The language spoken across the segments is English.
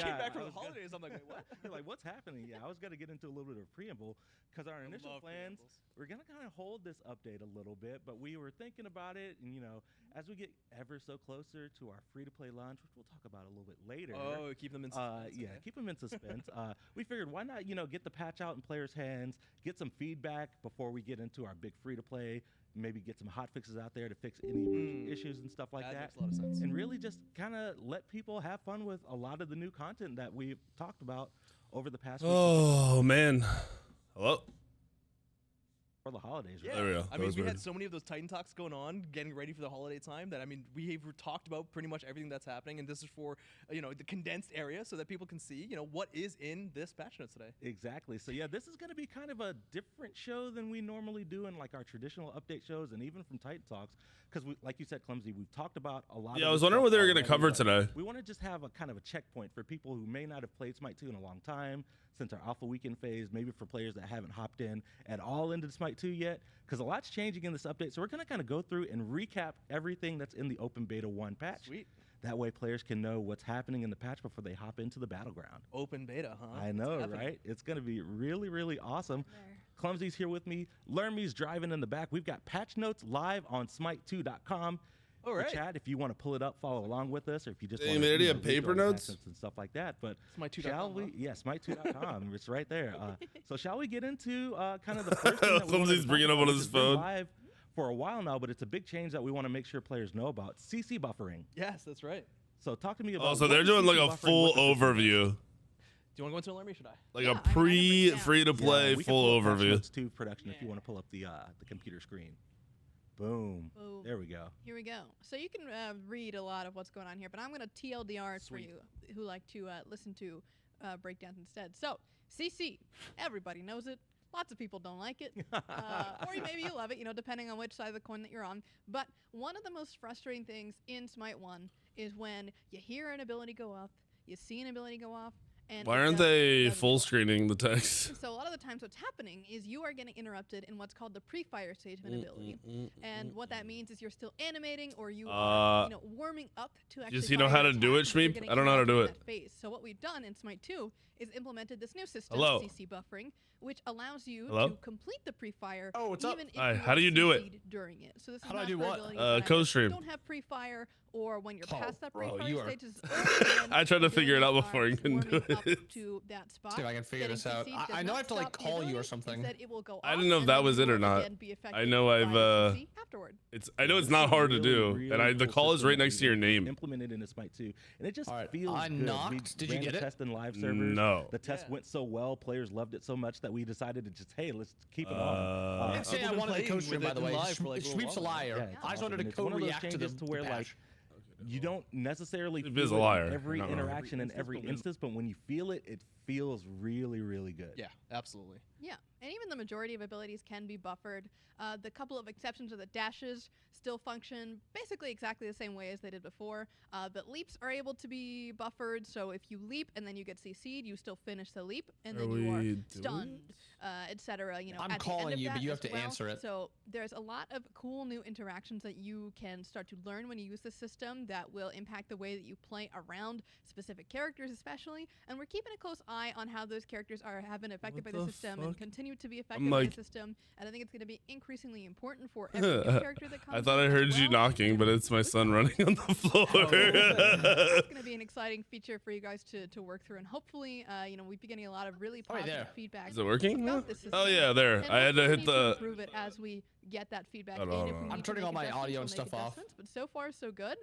came back from the holidays. I'm like, wait, what? You're like, what's happening? Yeah, I was going to get into a little bit of preamble because our initial plans, we're going to kind of hold this update a little bit, but we were thinking about it, and as we get ever so closer to our free-to-play launch, which we'll talk about a little bit later. Oh, keep them in suspense. Yeah, keep them in suspense. We figured why not, get the patch out in players' hands, get some feedback before we get into our big free-to-play, maybe get some hot fixes out there to fix any emerging issues and stuff like that. Makes a lot of sense. And really just kind of let people have fun with a lot of the new content that we've talked about over the past week. Oh, man. Hello? For the holidays. Yeah. Right? There we go. I mean, we had so many of those Titan talks going on, getting ready for the holiday time that, I mean, we've talked about pretty much everything that's happening, and this is for, the condensed area so that people can see, what is in this patch notes today. Exactly. So, yeah, this is going to be kind of a different show than we normally do in, like, our traditional update shows and even from Titan Talks because, like you said, Clumsy, we've talked about a lot of I was wondering what they were going to cover today. We want to just have a kind of a checkpoint for people who may not have played Smite 2 in a long time since our alpha weekend phase, maybe for players that haven't hopped in at all into Smite 2 yet, because a lot's changing in this update. So we're going to kind of go through and recap everything that's in the open beta 1 patch. Sweet. That way players can know what's happening in the patch before they hop into the battleground. Open beta, huh? I know, right? It's going to be really, really awesome. Clumsy's here with me. LearnMe's driving in the back. We've got patch notes live on smite2.com. All right. Chat, if you want to pull it up, follow along with us, or if you just Hey, want man, to do you have paper notes and stuff like that. But Smite2.com, shall we? huh? Yeah, smite2.com. It's right there. So shall we get into kind of the first thing that Clumsy's bringing up on his phone. Live for a while now, but it's a big change that we want to make sure players know about. CC buffering. Yes, that's right. So talk to me about. Oh, so they're doing like a full overview. Do you want to go into Alarm, or should I? Like a free-to-play full overview. To production if you want to pull up the computer screen. Boom. There we go. Here we go. So you can read a lot of what's going on here, but I'm going to TLDR for you who like to listen to breakdowns instead. So CC, everybody knows it. Lots of people don't like it. Or maybe you love it, depending on which side of the coin that you're on. But one of the most frustrating things in Smite 1 is when you hear an ability go up, you see an ability go off, and why aren't they full screening the text? So a lot of the times what's happening is you are getting interrupted in what's called the pre-fire stage of an ability. And what that means is you're still animating or you are warming up to actually Does he know how to do it, Shmeep? I don't know how to do it. So what we've done in Smite 2 is implemented this new system, Hello. CC buffering, which allows you Hello? to complete the pre-fire what's up? even if Hi, you how do you do it? succeed during it. So this is How do I not do for what? abilities that Co-stream. don't have pre-fire or when you're past that bro, pre-fire you are- stage. I tried to figure it out before you can do warming up it. to that spot. See if I can figure this out. Getting CC'd I does know I not have to like stop the call you or ability. something. Instead, it will go I off, didn't know if and that then was you it or will not. again be affected I know by I've CC afterward. I know it's not hard to do, Really and the cool call is system right that next to your we've name. Implemented in the Smite 2, and it just All right, feels I good. knocked. We Did you ran get a it? test in live servers. No. The test went so well, players loved it so much that we decided to just, hey, let's keep it Uh, on. I didn't say I I've been wanted to playing co-stream, with by it the in way. live for, like, a little Sweep's a while. liar. Yeah, I just awesome. wanted And to it's one of those co-react to changes the to where, like, patch. you don't necessarily Sleep is feel a it liar. in every You're not wrong. interaction in every instance, but when you feel it, it feels really, really good. Yeah, absolutely. Yeah, and even the majority of abilities can be buffered. The couple of exceptions are that dashes still function basically exactly the same way as they did before, but leaps are able to be buffered, so if you leap and then you get CC'd, you still finish the leap, and then you are stunned, etc. I'm at calling the end you, of but that you have as to well. answer it. So there's a lot of cool new interactions that you can start to learn when you use the system that will impact the way that you play around specific characters especially, and we're keeping a close eye on how those characters have been affected by the system and continue to be affected by the system, and I think it's going to be increasingly important for every new character that comes I thought I in as heard you well. knocking, but it's my son running on the floor. That's going to be an exciting feature for you guys to work through, and hopefully, we've been getting a lot of really positive there. feedback. Is it working? about this system. Oh yeah, there. And I had to we'll hit continue to the. improve it as we get that feedback. Hold in. on, If we hold on. need I'm to turning make all my adjustments, audio we'll and make stuff off. adjustments, but so far so good.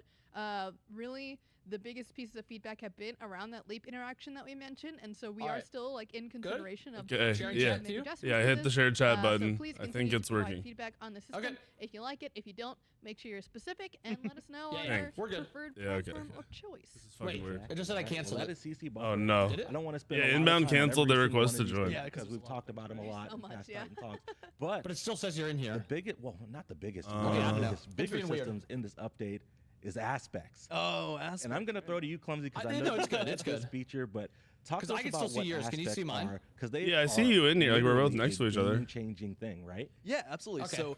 Really, the biggest pieces of feedback have been around that leap interaction that we mentioned, and so we All are right. still like in consideration of Okay, trying yeah. to make adjustments Yeah, I to hit the this. share chat So button. please I think continue it's to provide working. feedback on the system. Okay. If you like it, if you don't, make sure you're specific and let us know Yeah, on yeah, our we're good. preferred Yeah, okay, platform okay. of choice. This is fucking Wait, weird. it just said I canceled That it. is CC Oh buffering. no. Did it? I don't want to spend Yeah, a lot of inbound time on canceled every the single request one of to these join. things Yeah, because we've talked about them a lot So in much, past yeah. Titan talks. But But it still says you're in the here. biggest, well, not the biggest, Okay, one I of don't the know. biggest, It's bigger being weird. systems in this update is aspects. Oh, aspect. And I'm going to throw to you, Clumsy, because I- I no, know it's you good, love it's this good. feature, but talk 'Cause to I us can about still see what yours. Can you see aspects mine? are, 'cause they Yeah, I see are you in here, like we're both literally next to a each other. game-changing thing, right? Yeah, absolutely. Okay. So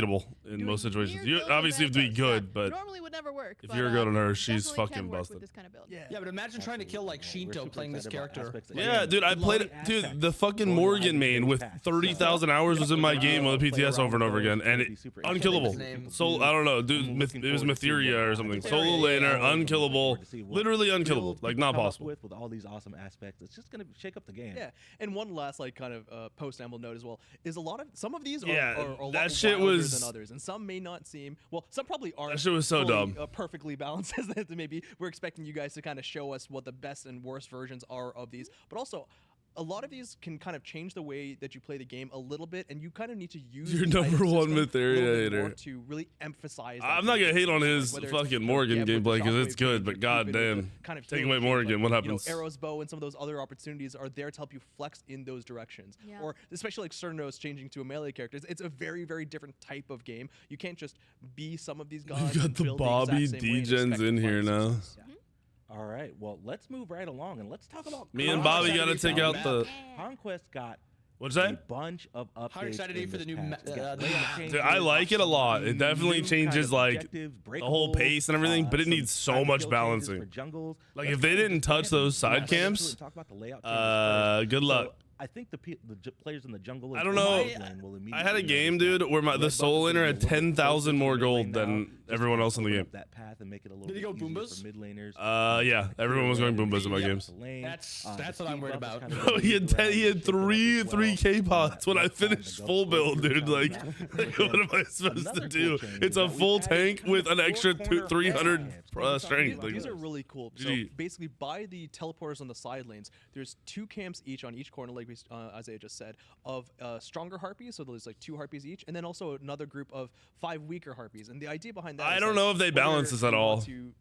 unbeatable in doing most situations. weird You builds obviously have to be with bad good, but normally would never work. if but, you're good on her, definitely she's can fucking work busted. with this kind of build. Yeah, but imagine trying to kill like like Shinto playing this character. Yeah, dude, I played it. Dude, the fucking Morgan main with 30,000 hours was in my game on the PTS over and over again, and it unkillable. So I don't know, dude. It was Matheria or something. Solo laner, unkillable, literally unkillable, like not possible. With all these awesome aspects, it's just gonna shake up the game. Yeah, and one last like kind of post-amble note as well is some of these Yeah, are a lot that shit wilder was- than others, and some may not seem some probably aren't. That shit was so fully, dumb. Perfectly balanced as they may be. We're expecting you guys to kind of show us what the best and worst versions are of these, but also. A lot of these can kind of change the way that you play the game a little bit, and you kind of need to use Your the item number one system a Matheria little bit hater. more to really emphasize. that I'm not gonna hate on gameplay, his whether it's, fucking Morgan with the gameplay because shockwave it's good, range, but or god even with the damn. kind of Take healing away game, Morgan, what like, happens? Arrow's bow and some of those other opportunities are there to help you flex in those directions. Yeah. Or especially like Cernos changing to a melee character. It's a very, very different type of game. You can't just be some of these guys. got and the build Bobby exact same way and Degens expect to in find here now. success. Yeah. All right, well, let's move right along and let's talk about. Me and How Bobby excited gotta are you for take the out map? the. Conquest got What's a that? bunch of updates. How excited are you in for the this new patch. ma- It got the layout map? changes, Dude, I like it a lot. It definitely new changes kind of like objectives, the whole breakables, pace and everything, but it some needs so time much skill changes balancing. for jungles. Like Let's if they kinda didn't just go touch ahead and those side dive into it camps, and talk about the layout changes first. good luck. So, I think the players in the jungle. I don't know. I had a game, dude, where the solo laner had 10,000 more gold than everyone else in the game. That path and make it a little Did he bit go easier Boombas? for mid laners. Yeah, everyone was going Boombas in my Yep. games. That's what I'm worried about. Bro, he had three K pots when I finished full build, dude. Like, what am I supposed to do? It's a full tank with an extra 300 strength. These Like, are really cool. So GG. basically, by the teleporters on the side lanes, there's 2 camps each on each corner, like Isaiah just said, of stronger harpies. So there's like 2 harpies each, and then also another group of 5 weaker harpies. And the idea behind that I is don't that know if they whether balance this at you all. want to,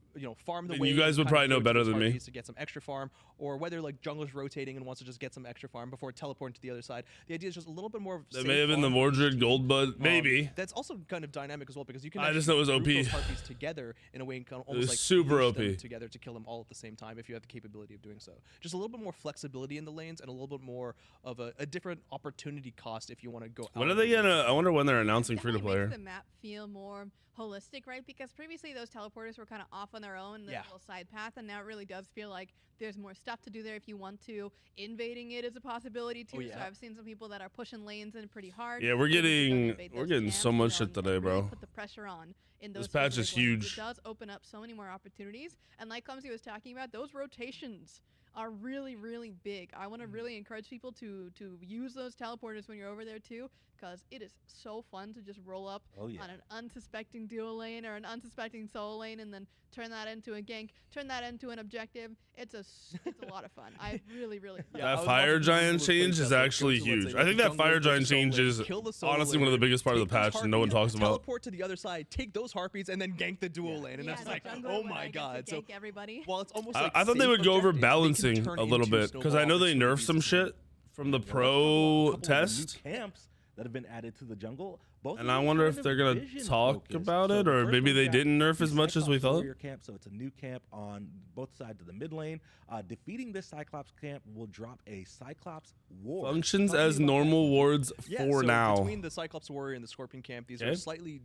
farm the And wave you guys and would kind probably of know go to better those than me. harpies to get some extra farm, or whether like jungler's rotating and wants to just get some extra farm before teleporting to the other side. The idea is just a little bit more of that safe may have been the farm. Mordred Gold Bud, maybe. That's also kind of dynamic as well because you can. I just actually know it was group OP. those harpies together in a way and kind of was almost like super leash them OP. together to kill them all at the same time if you have the capability of doing so. Just a little bit more flexibility in the lanes and a little bit more of a different opportunity cost if you want to go. When out are they of the gonna? I wonder when they're announcing free to Definitely player. makes the map feel more holistic, right? Because previously those teleporters were kind of off on their own, the Yeah. little side path, and now it really does feel like there's more stuff to do there if you want to. Invading it is a possibility too. So yeah. I've seen some people that are pushing lanes in pretty hard. Yeah, we're able to go getting- invade we're those getting camps, so much shit and today, really bro. Put the pressure on in those This patch is specific lanes. huge. It does open up so many more opportunities, and like Clumsy was talking about, those rotations are really, really big. I want to really encourage people to use those teleporters when you're over there too, because it is so fun to just roll up Oh, yeah. on an unsuspecting duo lane or an unsuspecting solo lane and then turn that into a gank, turn that into an objective. It's a lot of fun. I really, really Yeah, I That would fire love to see giant people change play is test, like, actually go to, let's huge. say, I think that jungler fire versus giant solo change lane, is kill the solo honestly one of the laner, biggest part of the take those patch and no one harpies, talks about. Teleport to the other side, take those harpies, and then gank the dual lane, and yeah, that's the like, jungler oh when my I get to god. So gank everybody. while it's almost I, like I thought they safe would go over objectives, they can balancing turn a little into bit because I know they nerfed some shit from the Let's talk about pro a couple of the test. new camps that have been added to the jungle. Both of And I them wonder kind if of they're gonna vision talk focused. about So it, the or first maybe one's they got didn't nerf the as much as we Cyclops thought. Warrior camp, so it's a new camp on both sides of the mid lane. Defeating this Cyclops camp will drop a Cyclops ward. Functions Talking as about normal that. wards Yeah, for so now. between the Cyclops Warrior and the Scorpion camp, these Okay. are slightly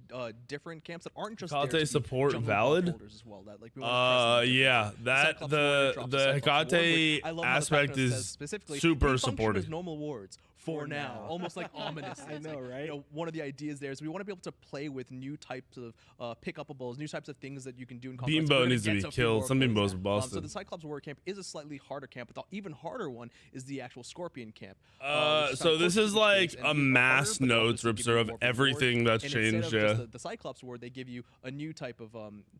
different camps that aren't just Hecate there to be support jungle valid? buff holders as well. That, like, we wanna stress that Yeah, difference. that Cyclops Warrior the drops the a Cyclops ward, Hecate which I love how the aspect patch notes says is specifically, super they function supportive. as normal wards for now, almost like ominous. I know, right? One of the ideas there is we want to be able to play with new types of pick-upables, new types of things that you can do in Conquest. Beambo We're gonna needs to get be a few killed. more Some of Beambos those. are So busted. the Cyclops Warrior camp is a slightly harder camp, but the even harder one is the actual Scorpion camp. which So kinda this closer is to the like base, a and these are mass harder, but notes, obviously give you Ripster, of more reward. everything that's And instead changed. of Yeah. just the Cyclops Ward, they give you a new type of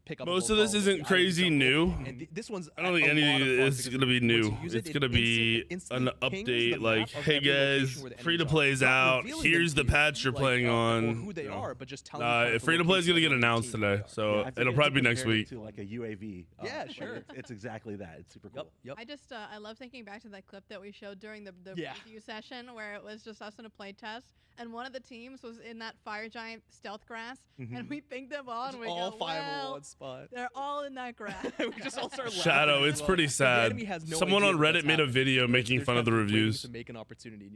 pick-up. Most of this isn't crazy new. And this one's I don't think a any lot of of fun it's because gonna be once you new. use It's it gonna be instantly an pings the update map like, of hey every location guys, where the free to enemies are. play's Not out. revealing them Here's to the you, patch you're like, playing or on. who they you know. are, but just telling you kind of the Free to play is gonna location get of the announced team today, they are. so I think it'll if probably you be next compare it week. To like a UAV. Yeah, like, sure. It's exactly that. It's super cool. Yep. I just I love thinking back to that clip that we showed during the Yeah. preview session where it was just us in a play test, and one of the teams was in that fire giant stealth grass, and we pinged them all, and we all go, five in well, one spot. they're all in that grass. We just all start laughing Shadow, as it's well. pretty The sad. enemy has no Someone idea on that Reddit that's made a happening. video They're making fun of the kind waiting reviews. to make an opportunity, and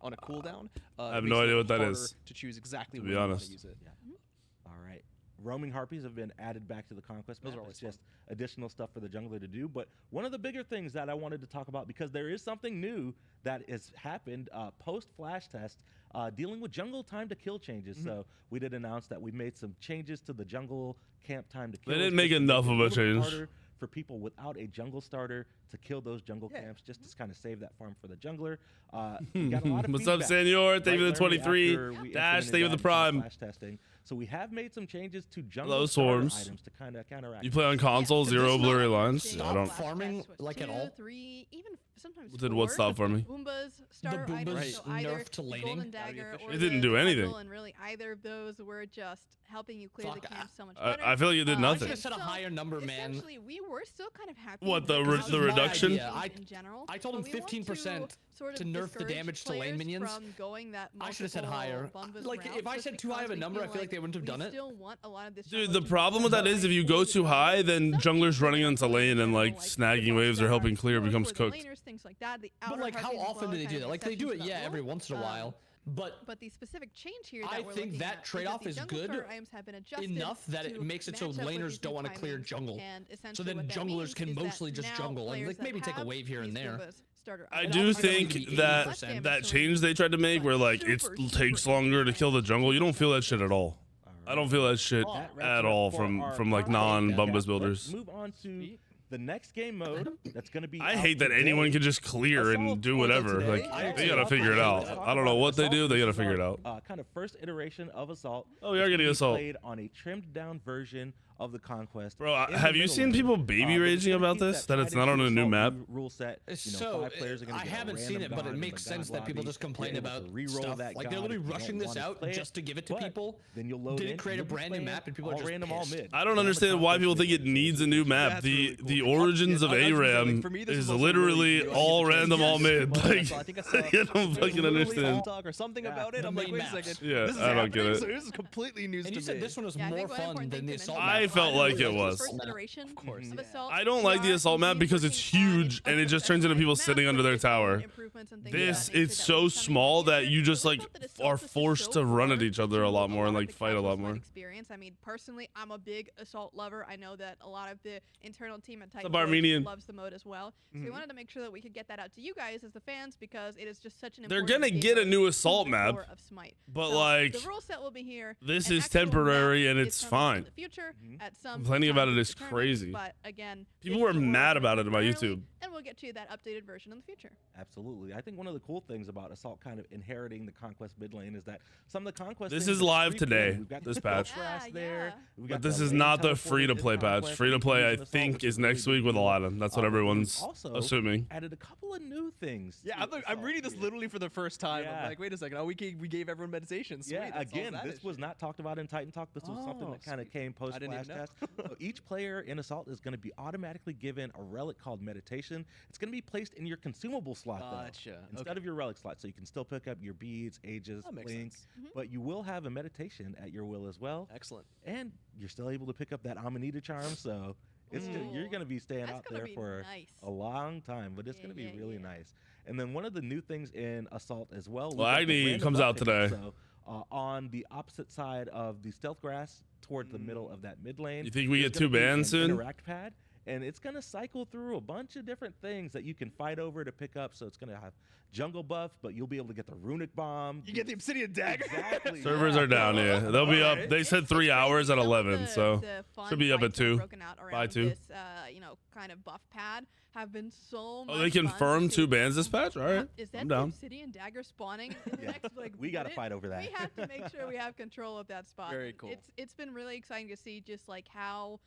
on a cooldown. I have no idea what that harder is. To choose exactly to when be you want honest. to use it. All right. Roaming harpies have been added back to the conquest map. Those are always It's just additional stuff for the jungler to do. But one of the bigger things that I wanted to talk about, because there is something new that has happened post flash test, dealing with jungle time to kill changes. So we did announce that we made some changes to the jungle camp time to kill. They didn't make enough of a change for people without a jungle starter to kill those jungle camps, just to kind of save that farm for the jungler. We got a lot of What's up, Senor? Thank you for the 23. Dash, thank you for the prime. Testing. So we have made some changes to jungle Hello, starter Swarms. items to kind of counteract. You play on console, zero blurry lines? I don't. Farming like at all? 3, even sometimes Did what stop for me? Boombas, starter The Boombas items, so either nerfed to the laning? Golden Dagger or It didn't the do anything. Cudgel, and really either of those were just helping you clear Fuck, the camp so much better. I feel like it did I nothing. should have said a higher number, man. Essentially, we were still kind of happy. What, with the how the reduction? changed in general, I told him but we want 15% sort of to nerf the discourage damage to lane players minions. from going that I should have said multiple higher. Bombas Like, route, if I just said too high of a because we number, I feel like they wouldn't have done we it. still want a lot of this Dude, the jungle to problem with that is if you go too high, then junglers running into lane and like snagging waves or helping clear becomes cooked. But like, how often do they do that? Like, they do it, yeah, every once in a while. But the specific change here that I we're think looking that at trade-off that is the jungle good starter items have been adjusted enough that it to makes it so match up with laners these don't new want to clear timings. jungle. And So essentially then what that junglers means can is that mostly just now jungle and players like that maybe take a have wave here and these there. Boombas starter I items do are think going to be that 80% that so change they tried to make, where like it takes longer to kill the jungle, you don't feel that shit at all. I don't feel that shit at all from like non-Bumbas builders. Move on to the next game mode that's going to be. I out hate that today. anyone can just clear and do whatever. Like they gotta figure it out. I don't know what they do. They gotta figure it out. Kind of first iteration of Assault. Oh, we are getting Assault. Played on a trimmed down version of the Conquest. Bro, in the have you middle seen of it. people baby raging about this? That it's not on a new map? Rule set. So five players are gonna I get a haven't seen random it, but god it in makes the god sense that people lobby. just complain You're able about to re-roll stuff. that Like they're god literally if you don't rushing this want to out play it, just to give it to but people. Then you'll load Did in, it create a you'll be brand new playing map and people are all just random, all pissed? mid. I don't understand why people think it needs a new map. That's The really cool. origins of I was gonna say, like, ARAM for me, this is also literally really all good. random, all Yes. mid. Like I think I saw I don't fucking understand. Talk or something Yeah. about it. The I'm like, main wait a maps. second. Yeah, this is I don't get happening? it. So this is completely news And to you said me. this one was Yeah, I more think one fun important than thing the to assault mention I map. felt like is it the was. first iteration course. of Assault. I don't We like the are assault map indeed because it's working on huge and it just turns into people maps sitting with under their its own tower. improvements and things This of that nature it's that so will come in small the that future. you just But we like thought that Assault are was just forced so to run at fun each other a lot more and of like the fight a casual lot Smite more. experience. I mean, personally, I'm a big Assault lover. I know that a lot of the internal team at Titan up, Armenian? loves the mode as well. So we wanted to make sure that we could get that out to you guys as the fans because it is just such an They're important gonna game get a mode new to Assault the map, core of Smite. but, So like, the rule set will be here. this An is actual temporary map and is it's coming fine. in the future at some Complaining about time it is determined, crazy. But again, People this were is what we're mad working about it on my temporarily, YouTube. and we'll get to that updated version in the future. Absolutely. I think one of the cool things about Assault kind of inheriting the Conquest mid lane is that some of the Conquest This things is are live free today, play. We've got this the patch. Ultras Yeah, there. yeah. We've But got this the is lane not the teleported free-to-play in patch. Conquest. Free-to-play, I Using Assault, think, which is is really next week with cool. Aladdin. That's what We've everyone's also assuming. added a couple of new things. Yeah, to I'm Assault reading this here. literally for the first time. Yeah. I'm like, wait a second. Oh, we gave everyone meditation. Sweet. Yeah, that solves again, that this issue. was not talked about in Titan Talk. This was something Oh, that kind of sweet. came post I didn't flash even know. test. So each player in Assault is going to be automatically given a relic called Meditation. It's going to be placed in your consumable slot, Gotcha. though, instead Okay. of your relic slot. So you can still pick up your beads, ages, That makes links, sense. but you will have a meditation at your will as well. Excellent. And you're still able to pick up that Amanita charm. So it's you're Ooh. going to be staying That's out gonna there be for nice. a long time, but it's going to be Yeah, really yeah. nice. And then one of the new things in Assault as well. Well, we got the Agni random comes out buff pickup. today. So, on the opposite side of the stealth grass, towards the middle of that mid lane. You think we there's get two gonna be bans an soon? Interact pad, and it's gonna cycle through a bunch of different things that you can fight over to pick up. So it's gonna have jungle buff, but you'll be able to get the runic bomb. You get the obsidian dagger. Exactly. Servers are down, yeah. They'll be up. Alright. They said 3 hours at Some of 11, the- so the fun should be up at fights that are 2. broken out By around 2. This, kind of buff pad have been so much Oh, they fun to confirmed 2 see. bans this patch? All right. Is that I'm the down. obsidian dagger spawning in the Yeah. next We gotta minute? fight over that. We have to make sure we have control of that spot. Very cool. It's been really exciting to see just like how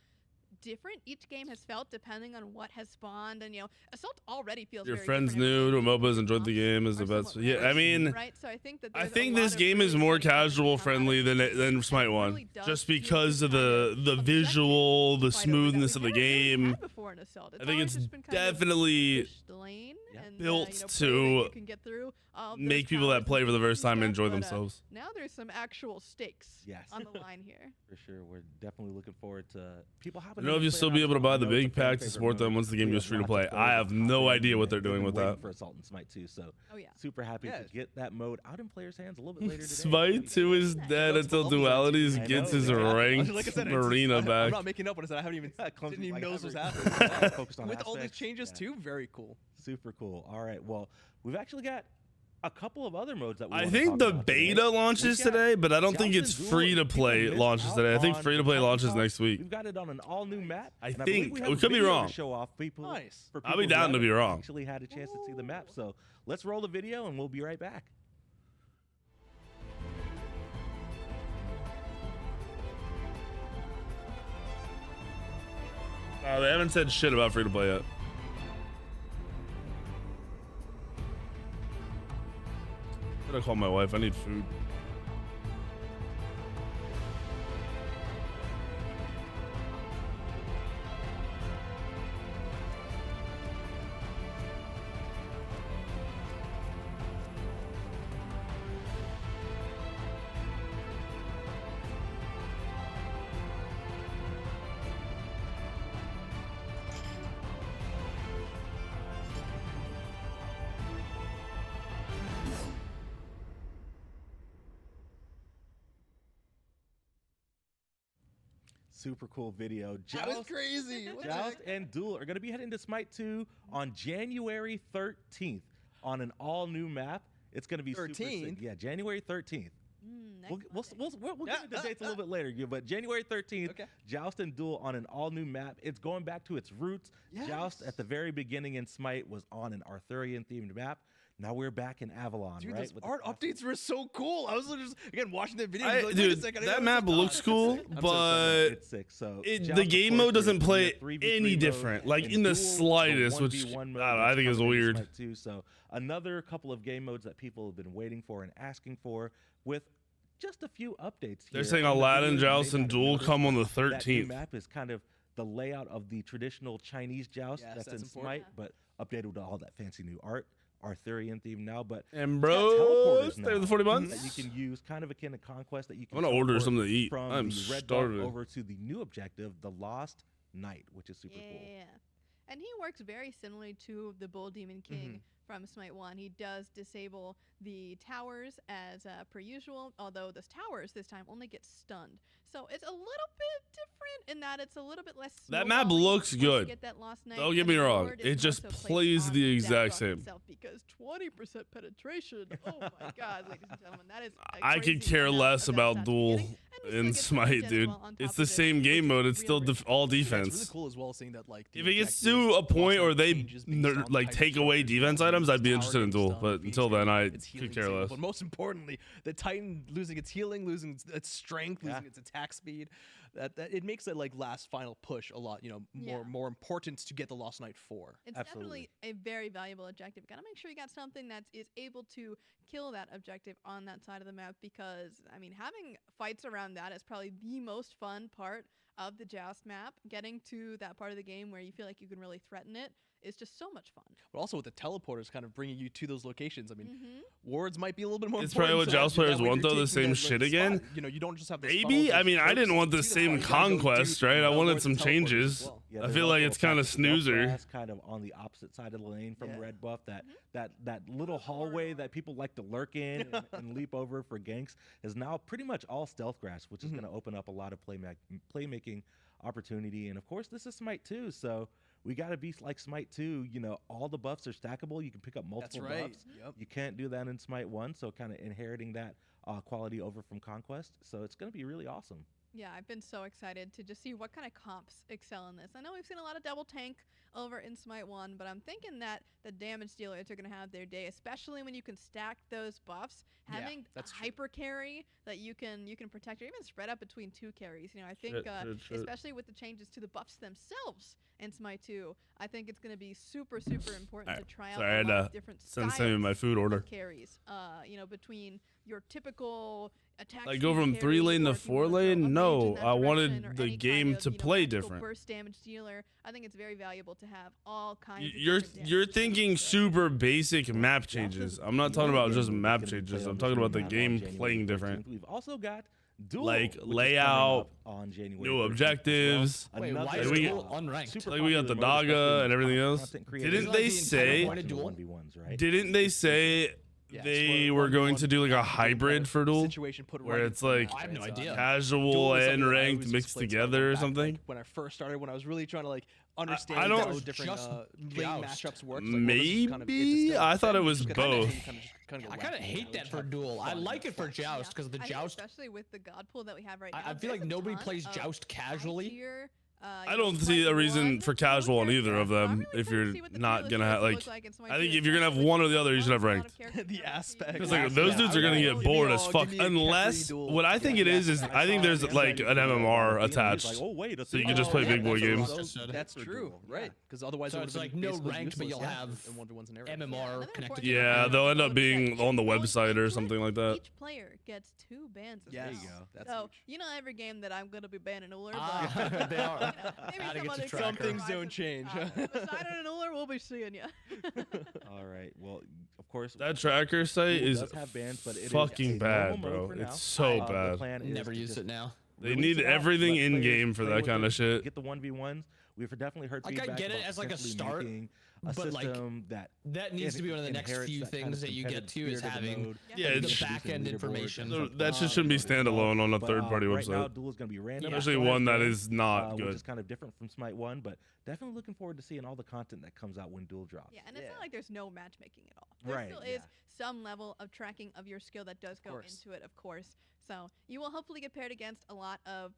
different each game has felt depending on what has spawned, and Assault already feels Your very friends different new every to day. MOBAs, enjoyed the game is the Are best. somewhat Yeah, I rare, mean, right? So I think that I there's a think lot this of game is really more exciting things casual to come out of friendly it. than Smite It 1. really does Just feel because of kind the objective visual, the fight over that smoothness of we've the never really game. had before in Assault. I think always it's just been kind of definitely push the lane and built pray that to you can get through all of those make people that towers play and for the beams first time and enjoy stuff, but, themselves. now there's some actual stakes Yes. on the line here. For sure, we're definitely looking forward to people I hopping. don't know if you'll still be able to buy the big pack to support them once the game goes free to play. I have no idea what they're doing with that. For Assault and Smite 2, so Oh yeah. super happy to get that mode out in players' hands a little bit later today. Smite 2 is dead until Dualities I gets know, his yeah. ranked Like I said, arena I'm back. not making up what I said. I haven't even didn't even know this was Focused happening. on With all these aspects. changes Yeah. too, very cool. Super cool. All right, well, we've actually got a couple of other modes that we I wanna think talk the about today. beta launches We've got today, but I don't think it's Joust and free to Duel. play People launches missed today. I out think on free to the play Titan launches Talk. next week. We've got it on an all new map. I and think- believe have we a could be video to wrong. Show off people. Nice. For I'll be people who down to be haven't wrong. Actually had a chance to see the map, so let's roll the video and we'll be right back. They haven't said shit about free to play yet. I'm gonna call my wife. I need food. Super cool video. That was crazy. What the Joust heck? and Duel are going to be heading to Smite 2 on January 13th on an all new map. It's going to be super sick. 13th? Yeah, January 13th. We'll get into dates a little bit later, but January 13th, Okay. Joust and Duel on an all new map. It's going back to its roots. Joust Yes. at the very beginning in Smite was on an Arthurian themed map. Now we're back in Avalon, Dude, right? those With the art classic- updates were so cool. I was just again watching the video. Like, wait a Dude, second, I that gotta map look looks this up. cool, I'm so excited. but It's sick. So the Joust, game of mode course, doesn't is play in a 3v3 any mode, different, like and in the Duel is a slightest, which 1v1 mode I don't know, I that's think is covered in weird. Smite 2. So another couple of game modes that people have been waiting for and asking for, with just a few updates. They're here saying on the Aladdin, video. You may Joust, and not have Duel noticed, come on the but that new 13th. map is kind of the layout of the traditional Chinese Joust Yes, that's in that's important. Smite, but updated with all that fancy new art. Arthurian theme now, but And it's got bro, teleporters they're now the 40 bucks. that you can use, kind of akin to Conquest, that you can I'm gonna order teleport something to eat. from I'm the red starving. buff over to the new objective, the Lost Knight, which is super cool. Yeah. And he works very similarly to the Bull Demon King from Smite 1. He does disable the towers as per usual, although the towers this time only get stunned. So it's a little bit different in that it's a little bit less. That map snowballing looks once you good. get that Lost Knight, Don't get and me the wrong, Lord is it more just so placed plays on the that exact buff same. itself because 20% penetration. Oh my God, ladies and gentlemen, that is. a I crazy could care amount less of about that Duel stats you're getting, and in you still get Smite, regen as dude. well on It's top the of it, same which game is mode. It's real still rich. all That's really defense. cool as well, seeing that like. the If it gets objective to a point also where they changes based on like type take of away structure, defense so items, I'd be tower interested in getting Duel. stunned, But VJ, until then, I it's healing could care disabled. less. But most importantly, the Titan losing its healing, losing its strength, losing its attack speed. That it makes it like last final push a lot, more important to get the Lost Knight for. It's Absolutely. definitely a very valuable objective. Gotta make sure you got something that is able to kill that objective on that side of the map because, I mean, having fights around that is probably the most fun part of the Joust map. Getting to that part of the game where you feel like you can really threaten it is just so much fun. But also with the teleporters kind of bringing you to those locations. I mean, Mm-hmm. wards might be a little bit more It's important. probably what so Joust that players way want, you're though, the taking same that, shit again? You don't just have those Maybe. funnels, I those mean, I didn't tropes want the to that. same You gotta go conquest, do right? I more wanted with some the teleporters changes. as well. Yeah, I there's feel like also it's a kind of classic buff snoozer. grass kind of on the opposite side of the lane from Yeah. red buff. That little hallway that people like to lurk in and leap over for ganks is now pretty much all stealth grass, which is going to open up a lot of playmaking opportunity. And of course, this is Smite 2, so we got to be like Smite 2. All the buffs are stackable. You can pick up multiple right. buffs. Yep. You can't do that in Smite 1, so kind of inheriting that quality over from Conquest. So it's going to be really awesome. Yeah, I've been so excited to just see what kind of comps excel in this. I know we've seen a lot of double tank over in Smite 1, but I'm thinking that the damage dealers are going to have their day, especially when you can stack those buffs. Yeah, Having a that's true. hyper carry that you can protect or even spread out between two carries. I think Shit. especially with the changes to the buffs themselves in Smite 2, I think it's going to be super, super important to try out Sorry, I a had lot to of different send styles some in my food order. of carries. Between your typical attack. Like go from 3-lane to 4-lane? No, I wanted the game to play different. Burst damage dealer. I think it's very valuable to have all kinds. You're thinking super basic map changes. I'm not talking about just map changes. I'm talking about the game playing different. We've also got Duel, like layout, on January new objectives. Wait, why is Duel unranked? Like we got the Daga and everything else. Didn't they say? Didn't they say they were going to do like a hybrid for Duel, where it's like I have no idea. casual and ranked mixed together or something? When I first started, when I was really trying to like understand I don't- how different lane matchups work. Maybe I thought it was both. I kind of hate that for Duel. I like it for Joust because the I think Joust. especially with the God pool that we have right now. I feel like there's a nobody ton plays of Joust casually. high-tier, I don't see a reason for casual on either of them if you're not gonna have like. I think if you're gonna have one or the other, you should have ranked. The aspect. Because like those dudes are gonna get bored as fuck unless what I think it is I think there's like an MMR attached, so you can just play big boy games. That's true, right? Because otherwise, So it's like no ranked, but you'll have MMR connected. Yeah, they'll end up being on the website or something like that. Each player gets 2 bans. Yes. There you go. That's so huge. you know every game that I'm gonna be banning Uller, Ah, they are. maybe Gotta some get other to character Some things rises. don't change. Poseidon and Uller, we'll be seeing you. All right. Well, of course. That tracker site Duel is does have bans, but it is fucking a bad, normal bro. mode for now. It's so The bad. plan is Never to use just it now. They release need it out, everything let in players game for play that with kind it, of shit. Get the 1v1s. We've definitely heard Like, I feedback get it about as, like, a potentially start, making a but, like, system That needs to be one of the next inherits few that kind things of that you get to competitive is spirit of the having mode. Yeah, the it's- back end information. So that shit shouldn't be standalone on a third-party Right now, website, Duel is going to be random, especially as one that well, is not which good. is kind of different from Smite 1, but definitely looking forward to seeing all the content that comes out when Duel drops. Yeah, and it's not like there's no matchmaking at all. There Right, still is some level of tracking of your skill that does go into it, of course. So you will hopefully get paired against a lot of,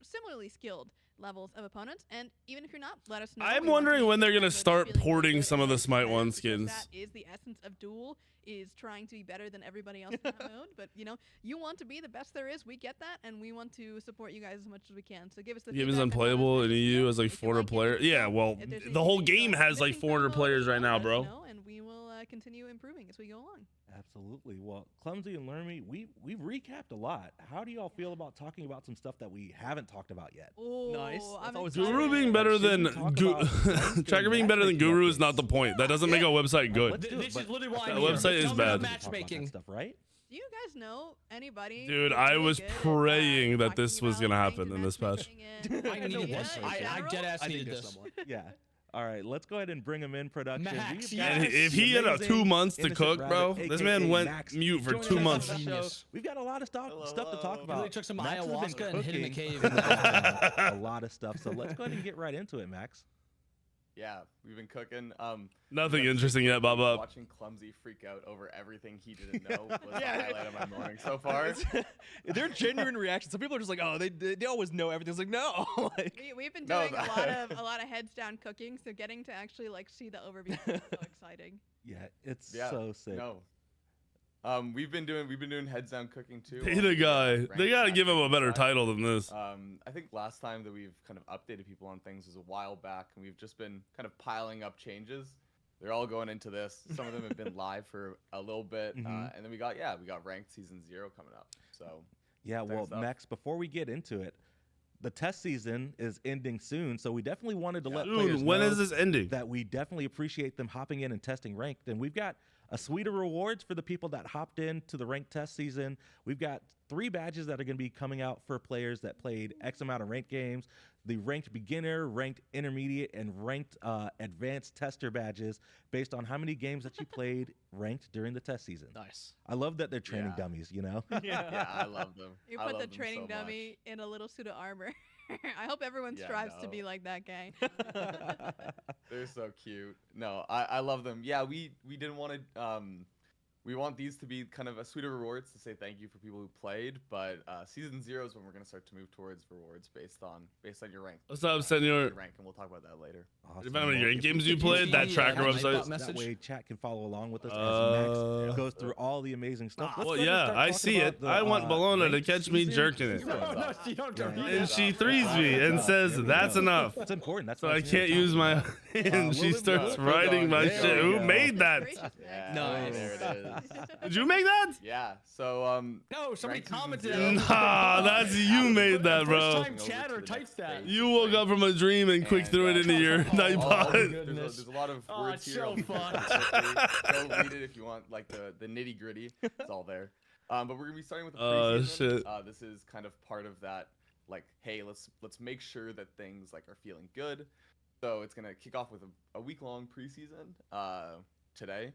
similarly skilled levels of opponents. And even if you're not, let us know. I'm We want to wondering make when they're sure gonna that we're start feeling porting good some of and the Smite better, 1 because skins. That is the essence of Duel, is trying to be better than everybody else in that mode. But, you want to be the best there is. We get that, and we want to support you guys as much as we can. So give us the Game is feedback and let us unplayable know in if you EU feel, as like if you 400 like it, players. if you Yeah, don't, well, if there's the whole anything game has like missing 400 from players Duel, right now, let us bro. know, and we will continue improving as we go along. Absolutely. Well, Clumsy and Lermy, we've recapped a lot. How do y'all feel about talking about some stuff that we haven't talked about yet? Oh, Nice. I'm That's always excited. Guru being better Should we than talk about Tracker being better than Guru is not the point. That doesn't make a website good. Let's do it, This is but literally why that I'm here. website is Tell me about bad. matchmaking. Stuff, right? Do you guys know anybody? Dude, who's I really was good at, praying that talking this was about gonna ranked happen in this patch. matchmaking and I needed media this. in I general? deadass needed there's this. someone. Yeah. All right, let's go ahead and bring him in production. Max, We've yes. got If the he had amazing 2 months to Innocent cook, bro, Rabbit, this aka man went Max, mute for joining 2 us on months. the show. Genius. We've got a lot of stuff to talk He about. really took some Max has been ayahuasca and hid in a cooking cave. a lot of stuff. So let's go ahead and get right into it, Max. Yeah, we've been cooking. Nothing interesting yet, Bob. Watching Clumsy freak out over everything he didn't know was the highlight of my morning so far. They're genuine reactions. Some people are just like, oh, they always know everything. It's like, no. Like, We've been No, doing a lot of heads down cooking, so getting to actually see the overview is so exciting. Yeah, it's Yeah, so sick. No. We've been doing heads down cooking too. Data guy. They gotta give him a better title than this. I think last time that we've kind of updated people on things was a while back, and we've just been kind of piling up changes. They're all going into this. Some of them have been live for a little bit, and then we got ranked season 0 coming up. So Yeah, well, stuff. Max, before we get into it, the test season is ending soon, so we definitely wanted to let Dude, players when know is this ending? that we definitely appreciate them hopping in and testing ranked. And we've got a suite of rewards for the people that hopped in to the ranked test season. We've got 3 badges that are going to be coming out for players that played X amount of ranked games. The ranked beginner, ranked intermediate, and ranked advanced tester badges based on how many games that you played ranked during the test season. nice. I love that they're training Yeah. dummies, you know? yeah, I love them. You I put love the them training so dummy in a little suit of armor. I hope everyone Yeah, strives to no. be like that guy. They're so cute. No, I love them. Yeah, we didn't want to. We want these to be kind of a suite of rewards to say thank you for people who played, but season 0 is when we're gonna start to move towards rewards based on your rank. What's up, Senor? Your rank, and we'll talk about that later. Awesome. How many Well, rank if games you- you played? That Yeah, tracker yeah, website? message. That way chat can follow along with us as Max goes through all the amazing stuff. Let's Well, go ahead and yeah, start I talking see about it. the, I want Bologna to ranked catch me season. jerking it. No, you don't Yeah. And she threes me and says, that's enough. That's important. That's So why I it's here can't to talk use my about. hand. She William starts Brown. writing my There shit. we Who go. made that? Gracious, Max. Yeah, Nice. there it is. Did you make that? Yeah. So No, somebody ranked season commented. 0. Nah, that's you made that, bro. First time chatter typed that. You woke up from a dream and quick threw it into your nightbot. There's a lot of words here. So fun. Go read it if you want, like the nitty gritty. It's all there. But we're gonna be starting with the preseason. Shit. This is kind of part of that. Like, hey, let's make sure that things like are feeling good. So it's gonna kick off with a week-long preseason today.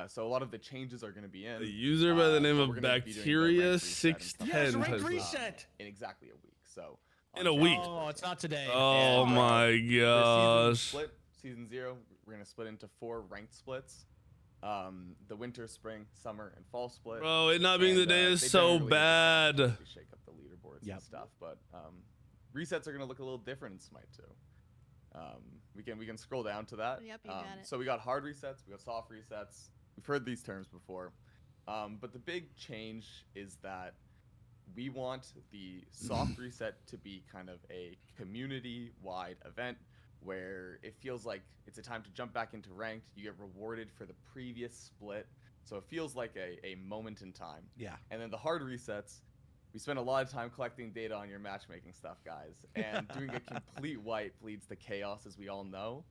So a lot of the changes are gonna be in. A user by the name but of we're gonna be doing the ranked reset Bacteria610. Yes, types rank of- reset. in exactly a week. So In a on week. Oh, it's not today. Oh And, my the gosh. season 0, we're gonna split into 4 ranked splits. The winter, spring, summer, and fall split. Bro, it not being And, the day is they so generally bad. shake up the leaderboards Yep. and stuff, but resets are gonna look a little different in Smite too. We can scroll down to that. Yep, you got it. So we got hard resets, we got soft resets. We've heard these terms before, but the big change is that we want the soft reset to be kind of a community-wide event where it feels like it's a time to jump back into ranked. You get rewarded for the previous split, so it feels like a moment in time. Yeah. And then the hard resets, we spend a lot of time collecting data on your matchmaking stuff, guys, and doing a complete wipe leads to chaos, as we all know.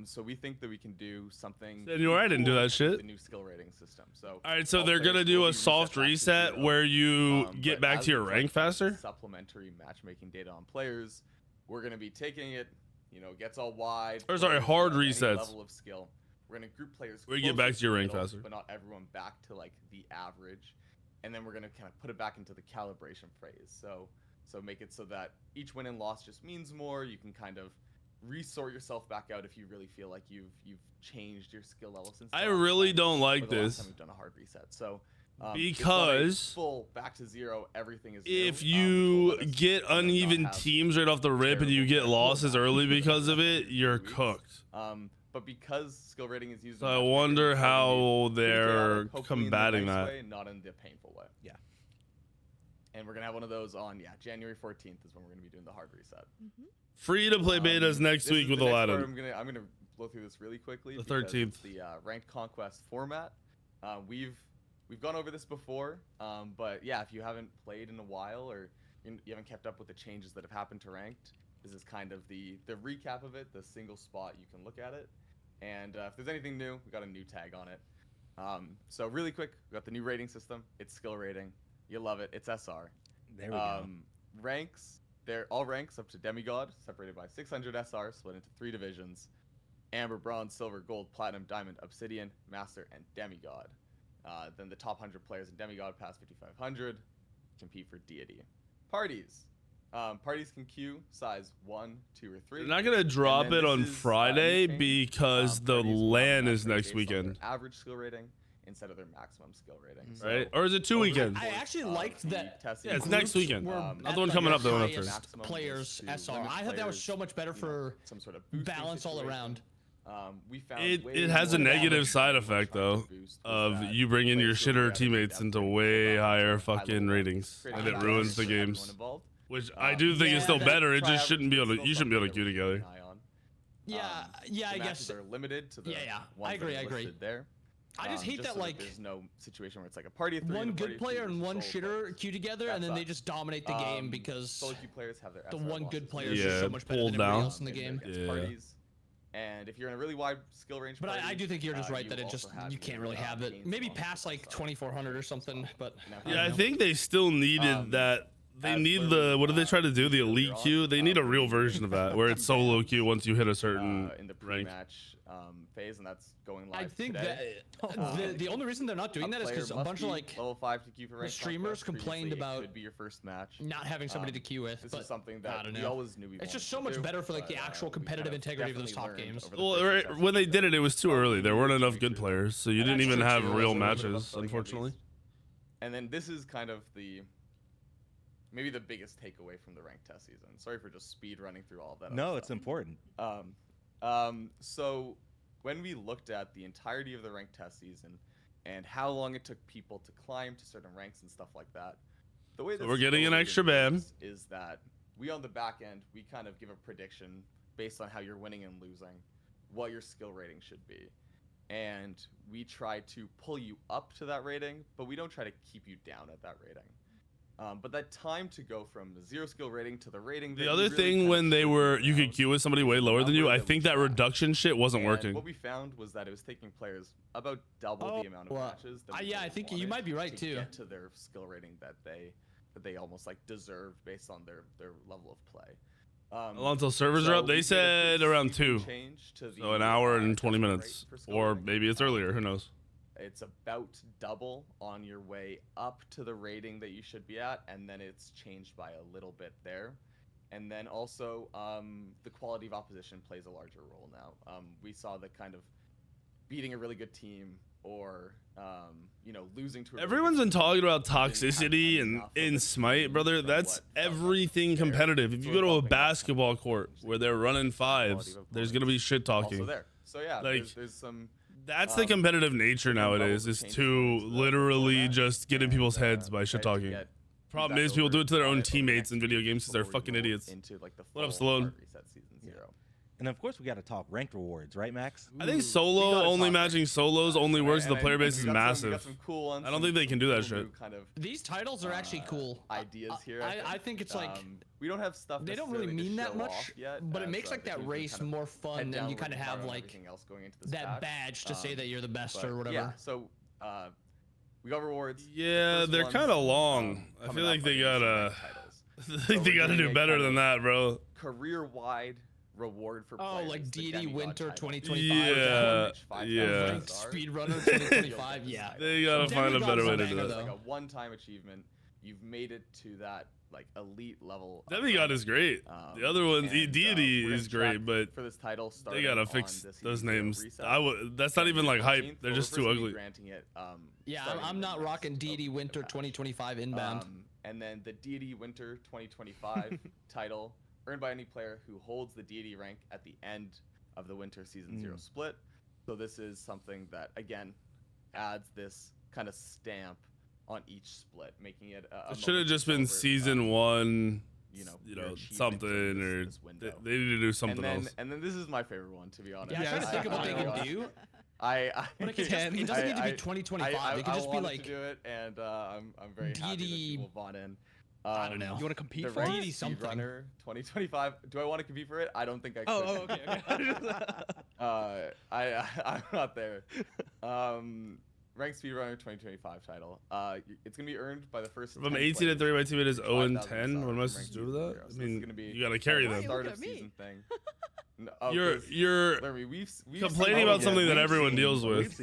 So we think that we can do something. Senor, I didn't do cool that with shit. The new skill rating system. So. All right, so all they're players gonna do will a be soft back to reset 0. where you get But back as to your we rank collect faster. Supplementary matchmaking data on players, we're gonna be taking it. Gets all wide. Or sorry, players hard at any resets. Level of skill. We're gonna group players. Where you get closer back to your the rank middle, faster. but not everyone back to like the average. And then we're gonna kind of put it back into the calibration phase. So make it so that each win and loss just means more. You can kind of resort yourself back out if you really feel like you've changed your skill level since. I the last really time, don't like or the last this. time we've done a hard reset. So it's not a Because full back to 0, everything is. if new. you Let us, get not uneven have teams right off the rip and you terrible get losses back early to because of it, in you're 2 weeks. cooked. But because skill rating is used. So in I matchmaking, wonder it's gonna how be pretty they're chaotic, hopefully in the combating nice that. way, not in the painful way. Yeah. And we're gonna have one of those on January 14th is when we're gonna be doing the hard reset. Free to play betas next This week is with the next part. Aladdin. I'm gonna blow through this really quickly. The because 13th. it's the ranked conquest format. We've gone over this before, but yeah, if you haven't played in a while or you haven't kept up with the changes that have happened to ranked, this is kind of the recap of it, the single spot you can look at it. And if there's anything new, we got a new tag on it. So really quick, we got the new rating system. It's skill rating. You love it. It's SR. There we go. Ranks, they're all ranks up to Demigod, separated by 600 SR, split into 3 divisions. Amber, Bronze, Silver, Gold, Platinum, Diamond, Obsidian, Master, and Demigod. Then the top 100 players in Demigod past 5,500 compete for Deity. Parties. Parties can queue size 1, 2, or 3. They're not gonna drop And then it on this is, Friday new change. because the Parties will LAN automatically is next based on their weekend, average skill rating instead of their maximum skill rating. So right? Or is it 2 over the weekends? I course actually of liked the that. test Yeah, it's season, next weekend. We're Not at the one coming up, the one highest after. Players to SR. limit I thought that was players, so much better for some sort of boosting balance all situation. around. We found It way has a more negative damage side than we were effect trying to though boost was of that you bringing your players who were shitter at a teammates depth into range way were higher high fucking level, ratings, creating and it high ruins the risk for everyone games. involved. Which I do think is still Yeah, better. It Try just shouldn't be average, able but to. You still shouldn't be able to something queue that we're together. keeping an eye on. Yeah, The I matches guess. are limited to the Yeah, ones I agree, that are I agree. listed there. I just hate that so like there's no situation where it's like a party of 3 one and a party good of 2 player and versus one solo shitter players. queue together, That and then they sucks. just dominate the game because solo queue players have their the SR one good losses player is Yeah, just so much better pulled than everybody down. else in the in game. against Yeah. parties. And if you're in a really wide skill range, But I party, do think you're just right you that it also just have you can't your, really have it. chain Maybe spawn past like stuff. 2400 or something, but Now, Yeah, I know. think they still needed that. They as need Blur the. was, What do they try to do? The earlier elite on, queue. They need a real we version of that, where it's two solo bands, queue once you hit a certain in the rank. pre-match phase, and that's going I live think today. that the only reason they're not doing that is because a bunch of like level 5 to queue for rank streamers conquest. complained Previously, about it could be your first match. not having somebody to queue with. This But is something I that don't we know. always knew we It's just wanted so to much do, better for like the but, actual we competitive kind of integrity of those definitely top learned games. over the Well, first right, test when they season did it, it was too that early. we There weren't need to enough make good sure players, so you that didn't even extra have tier real was a little bit of matches, upsetting at unfortunately. least. And then this is kind of the maybe the biggest takeaway from the ranked test season. Sorry for just speed running through all of that. No, other it's stuff. important. So when we looked at the entirety of the ranked test season and how long it took people to climb to certain ranks and stuff like that, the way So that we're getting an skill extra rating ban. works is that we on the back end we kind of give a prediction based on how you're winning and losing, what your skill rating should be. and we try to pull you up to that rating, but we don't try to keep you down at that rating. But that time to go from the 0 skill rating to the rating. The other thing when you could queue with somebody way lower than you, I think that reduction shit wasn't working. What we found was that it was taking players about double the amount of matches. Yeah, I think you might be right too. Get to their skill rating that they almost like deserved based on their level of play. Until servers are up, they said around 2. So an hour and 20 minutes, or maybe it's earlier. Who knows? It's about double on your way up to the rating that you should be at, and then it's changed by a little bit there. And then also, the quality of opposition plays a larger role now. We saw the kind of beating a really good team, or losing to. Everyone's been talking about toxicity and in Smite, brother. That's everything competitive. If you go to a basketball court where they're running 5s, there's gonna be shit talking. Also there. So yeah, like, there's some. That's the competitive nature nowadays, is to literally just get in people's heads by shit talking. Problem is, people do it to their own teammates in video games because they're fucking idiots. What up, Stallone? And of course, we got to talk ranked rewards, right, Max? I think solo only matching solos only works if the player base is massive. I don't think they can do that shit. These titles are actually cool. Ideas here. I think it's like we don't have stuff. They don't really mean that much, but it makes like that race more fun, and you kind of have like that badge to say that you're the best or whatever. Yeah. So we got rewards. Yeah, they're kind of long. I feel like they gotta. I think they gotta do better than that, bro. Career-wide reward for players. Oh, like Deity Winter 2025. Yeah. Speedrunner 2025. Yeah. They gotta find a better way to do it. that. Like a one-time achievement. You've made it to that like elite level. Demigod is great. The other one, Deity is great, but for this title, they gotta fix those names. That's not even like hype. They're just too ugly. Yeah, I'm not rocking Deity Winter 2025 inbound. And then the Deity Winter 2025 title, earned by any player who holds the deity rank at the end of the Winter Season 0 split. So this is something that, again, adds this kind of stamp on each split, making it a it should have just been Season 1, something, or they need to do something else. And then this is my favorite one, to be honest. Yeah, I'm trying to think of what they can do. It doesn't need to be 2025. It could just be like. To do it, and I'm very happy that people bought in. I don't know. You want to compete the for it? Speedrunner 2025. Do I want to compete for it? I don't think I could. Oh, okay. I'm not there. Ranked Speedrunner 2025 title. It's gonna be earned by the first. From 18 to 3 by team, it is 0 and 10. What am I supposed to do with that? I mean, you gotta carry them. Start of season thing. No, you're complaining about something that everyone deals with.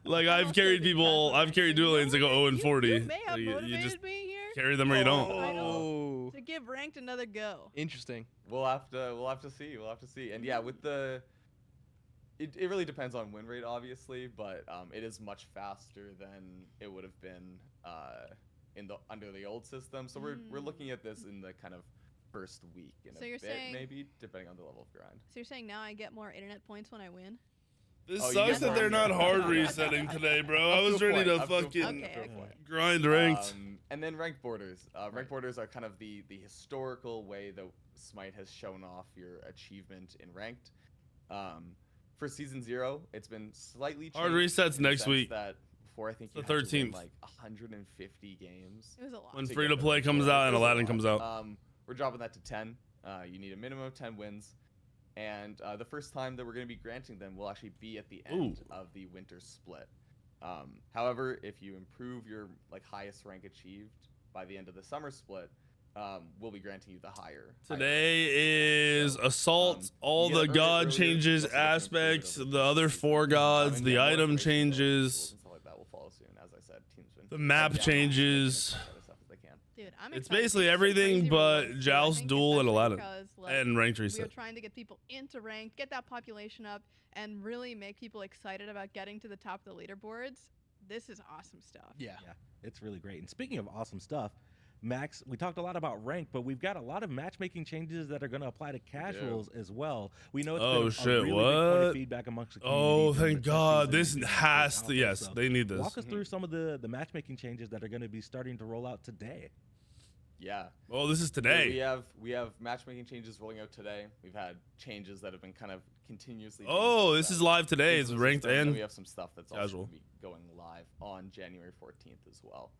like I've carried dual lanes that go 0 and 40. You may have motivated just me here. carry them or you don't. To give ranked another go. Interesting. We'll have to see. And yeah, with the it really depends on win rate, obviously, but it is much faster than it would have been under the old system. So we're looking at this in the kind of first week in a bit, maybe, depending on the level of grind. So you're saying now I get more internet points when I win? This sucks that they're not hard resetting today, bro. I was ready to fucking grind ranked. And then ranked borders. Ranked borders are kind of the historical way that Smite has shown off your achievement in ranked. For Season 0, it's been slightly changed. Hard resets next week. That before, I think the 13th. Like 150 games. It was a lot. When free to play comes out and Aladdin comes out. We're dropping that to 10. You need a minimum of 10 wins. And the first time that we're going to be granting them will actually be at the end of the winter split. However, if you improve your highest rank achieved by the end of the summer split, we'll be granting you the higher. Today is Assault, all the god changes aspects, the other 4 gods, the item changes, and stuff like that will follow soon. As I said, teams been the map changes. Dude, it's basically everything but Joust, Duel, and Aladdin, and ranked reset. We're trying to get people into ranked, get that population up, and really make people excited about getting to the top of the leaderboards. This is awesome stuff. Yeah, it's really great. And speaking of awesome stuff, Max, we talked a lot about rank, but we've got a lot of matchmaking changes that are going to apply to casuals as well. We know it's been a really big point of feedback amongst the community. Thank God. This has to, yes, they need this. Walk us through some of the matchmaking changes that are going to be starting to roll out today. Yeah. Oh, this is So today. we have matchmaking changes rolling out today. We've had changes that have been kind of continuously. Oh, this is live today. It's into the ranked system, and and we have some stuff that's also casual. going to be going live on January 14th as well.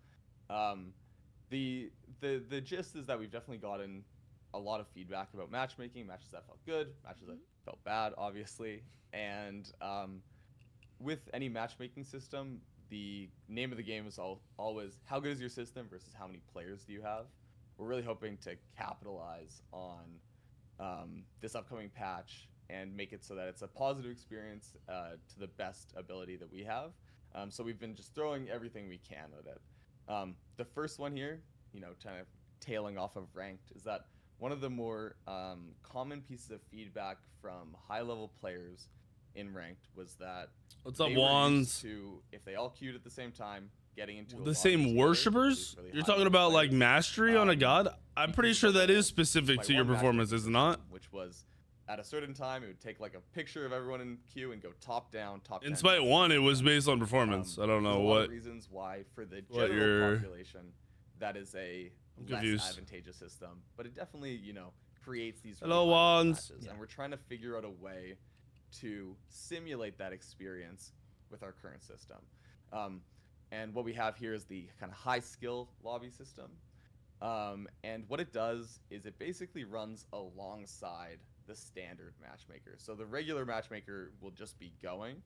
The gist is that we've definitely gotten a lot of feedback about matchmaking, matches that felt good, matches that felt bad, obviously, and with any matchmaking system, the name of the game is always how good is your system versus how many players do you have. We're really hoping to capitalize on this upcoming patch and make it so that it's a positive experience to the best ability that we have. So we've been just throwing everything we can at it. The first one here, kind of tailing off of ranked, is that one of the more common pieces of feedback from high-level players in ranked was that what's up, they were Wands? used to, if they all queued at the same time, getting into a The lobby same together, worshippers? really You're high talking level about like players, mastery on a god? I'm pretty because sure of that the is specific Smite to your 1 performance, is it matchmaking not? system, which was at a certain time, it would take like a picture of everyone in queue and go top down, top In 10. Smite 1, it was based on performance. I don't know There's a lot what. of reasons why for the what general you're- population that is a I'm less confused. advantageous system, but it definitely creates these Hello, really high-level Wands. matches, and we're trying to figure out a way to simulate that experience with our current system. And what we have here is the kind of high skill lobby system, and what it does is it basically runs alongside the standard matchmaker. So the regular matchmaker will just be going,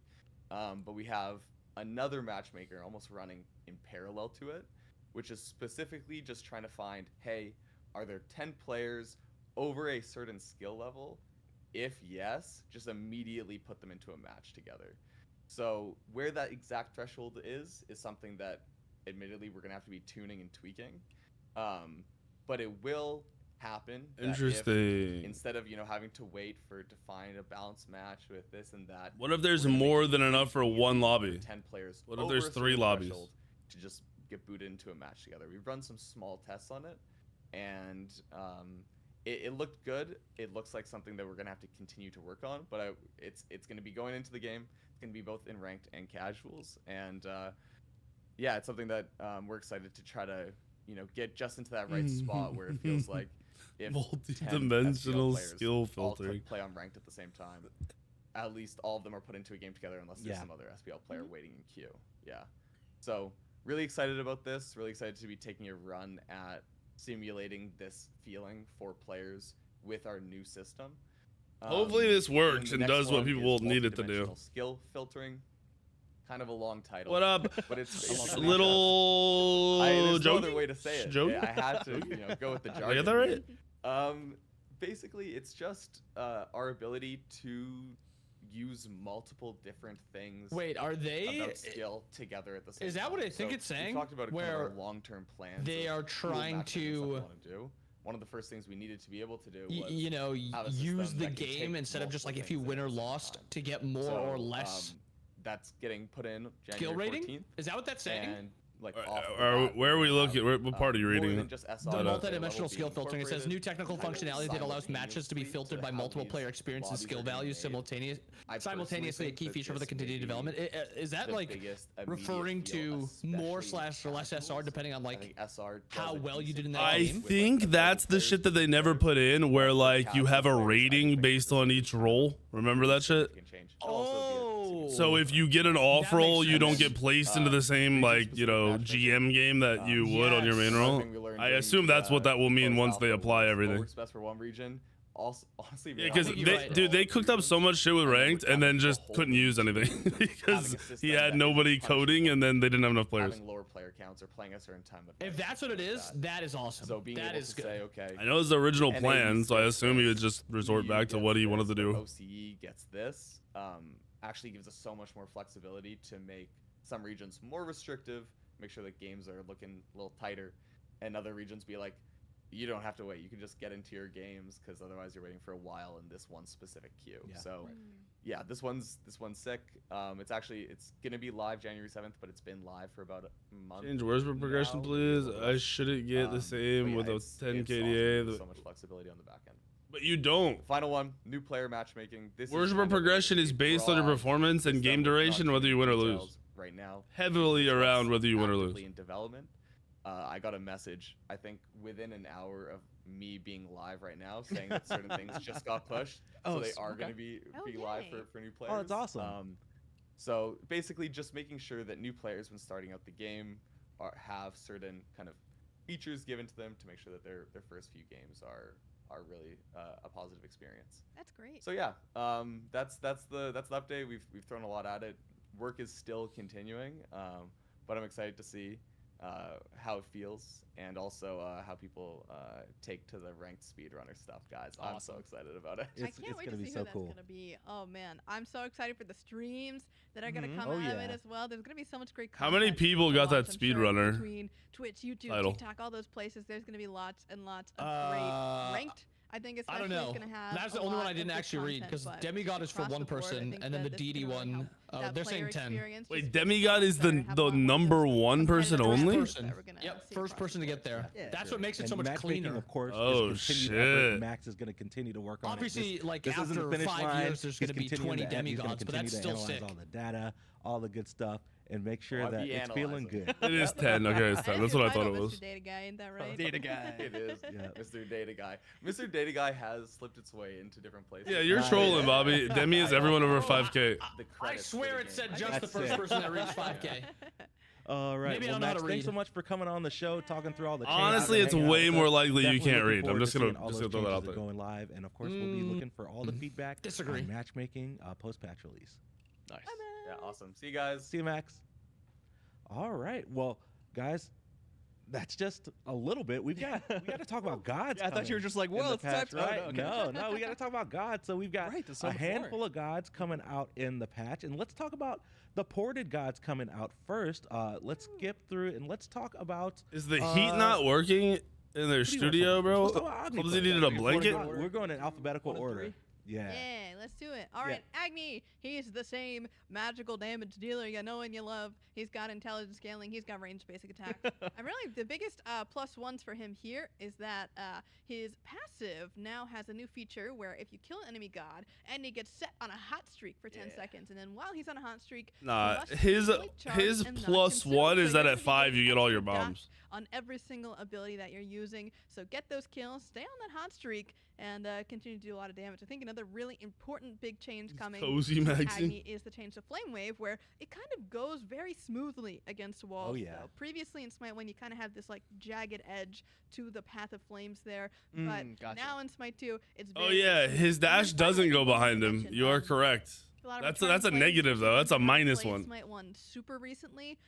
but we have another matchmaker almost running in parallel to it, which is specifically just trying to find, hey, are there 10 players over a certain skill level? If yes, just immediately put them into a match together. So where that exact threshold is something that admittedly we're gonna have to be tuning and tweaking, but it will happen. That if, Interesting. instead of having to wait to find a balanced match with this and that. What if there's we're gonna make more it than enough for one lobby? 10 players. What if over there's a 3 certain lobbies? threshold to just get booted into a match together. We've run some small tests on it, and it looked good. It looks like something that we're gonna have to continue to work on, but it's gonna be going into the game. It's gonna be both in ranked and casuals, and yeah, it's something that we're excited to try to get just into that right spot where it feels like if 10 multi-dimensional SPL players skill all filtering. play on ranked at the same time, at least all of them are put into a game together unless there's some other SPL player waiting in queue. Yeah, so really excited about this. Really excited to be taking a run at simulating this feeling for players with our new system. Hopefully this works the and next does what one people is need it to do. multidimensional skill filtering. Kind of a long title. What up? But it's little there's no joke? other way to say it. Joke? Yeah, I had to go with the jargon. Did I get that right? Basically, it's just our ability to use multiple different things. Wait, are they? About skill together at the same time. Is that what I think it's saying? We talked about where long-term plans. they are trying to do. One of the first things we needed to be able to do was use the game instead of just like if you win or lost to get more or less. That's getting put in January skill rating. 14th, is that what that's saying? and like Where are we looking? What part are you reading? Than just SR, The level multidimensional being skill filtering. It says incorporated new technical kind of functionality that allows matches to be simultaneously filtered by how multiple these player experiences and lobbies skill are being values made. I simultaneously a personally key think feature that for the this may continued be development. Is that the like biggest referring immediate deal, to more especially / less SR casuals? depending on I like think SR how does a well you did in decent that job I game? with, like, think the that's the players shit that they never together. put in, where For like you have a casual players, I rating think based this on would each be role. Remember that shit? significant change. It'll also be a significant So if you get an off That makes roll, you don't sense. get placed into the same like GM game that you would on your main Yes. role. Another thing we learned I during assume the, that's what that will mean closed once they alpha apply was everything. What works best for one region. Also, honestly, Yeah, because think you're right. they cooked up so much shit with ranked and then just couldn't use anything because he had nobody coding and then they didn't have enough players. having lower player counts or playing a certain time. If that's what it is, that is awesome. So being that able is to good. say, okay, I know it's the original NAE plan, so I gets assume he would this, just resort EU back to gets what he this, wanted to but do. OCE gets this. Actually gives us so much more flexibility to make some regions more restrictive, make sure that games are looking a little tighter, and other regions be like, you don't have to wait. You can just get into your games because otherwise you're waiting for a while in this one specific queue. Yeah. So, yeah, this one's sick. It's gonna be live January 7th, but it's been live for about a month. Change where's my progression, now, please? maybe a little I less. shouldn't get the But same yeah, with a it's 10 awesome. KDA. There's so much flexibility on the back end. But you don't. Final one, new player matchmaking. This Where's is my kind of a progression is based on your broad performance and system, game not duration, too whether many you win or details lose. right now. Heavily This is around what's whether you win or actively lose. in development. I got a message, I think within an hour of me being live right now, saying that certain things just got pushed, so they are going to be live for new players. Oh, that's awesome. So basically, just making sure that new players, when starting out the game, have certain kind of features given to them to make sure that their first few games are really a positive experience. That's great. So yeah, that's the update. We've thrown a lot at it. Work is still continuing, but I'm excited to see how it feels, and also how people take to the ranked speedrunner stuff, guys. Awesome. I'm so excited about it. I can't wait to see who that's gonna be. Oh man, I'm so excited for the streams that are gonna come out of it as well. There's gonna be so much great content. How many people got that speedrunner between Twitch, YouTube, title? TikTok, all those places? There's gonna be lots and lots of great ranked. I think especially I don't know. It's gonna have That's the only one I didn't actually read because Demigod is for one person, and then the DD one, they're saying 10. Wait, Demigod is the number one person only? Yep, first person to get there. Yeah. That's what makes it so much matchmaking, cleaner. Of course, Oh, is continued shit. effort. Max is going to continue to work on Obviously, it. like this isn't after the finish 5 line. years, there's He's going to be continuing 20 he's gonna demigods, but that's continue to still analyze sick. all the data, all the good stuff, and make sure I'll that be it's feeling analyzing. good. It is 10. Okay, it's 10. That's what I thought it was. Mr. Data Guy, ain't that right? Data guy. It is. Yeah. Mr. Data Guy. Mr. Data Guy has slipped its way into different places. Yeah, you're trolling, Bobby. Demi is everyone over 5K. The I credits for swear the it game. said just That's the first it. person that reached 5K. All right. Maybe I well, don't know how Max, to thanks so read. much for coming on the show, talking through all the. Honestly, it's way more likely you can't read. I'm just gonna throw that out there. Going live, and of course, we'll be looking for all the feedback. Disagree. On matchmaking post-patch release. Nice. Yeah, awesome. See you guys. See you, Max. All right. Well, guys, that's just a little bit. We got to talk about gods. Yeah, I thought you were just like, well, it's time to right? okay. No, we got to talk about gods. So we've got a handful of gods coming out in the patch, and let's talk about the ported gods coming out first. Let's skip through and let's talk about. Is the heat not working in their studio, bro? Does he needed a blanket? We're going in alphabetical order. Yeah. Yeah, let's do it. All right, Agni. He's the same magical damage dealer you know and you love. He's got intelligence scaling. He's got ranged basic attack. And really, the biggest plus ones for him here is that his passive now has a new feature where if you kill an enemy god, and he gets set on a hot streak for 10 seconds, and then while he's on a hot streak, Nah, he his must charge and not plus consume. one So is that you're at gonna 5 you get all your extra dash bombs. on every single ability that you're using. So get those kills, stay on that hot streak, and continue to do a lot of damage. I think another really important big change coming cozy to Maxi. Agni is the change to Flame Wave, where it kind of goes very smoothly against walls. Oh, yeah. So previously in Smite 1, you kind of have this like jagged edge to the path of flames there, but Gotcha. now in Smite 2, it's Oh very yeah, smooth. his And then dash doesn't finally, go the behind him. mention, You are correct. a lot of That's return a flames. negative though. That's a Since minus played one. Smite 1 super recently.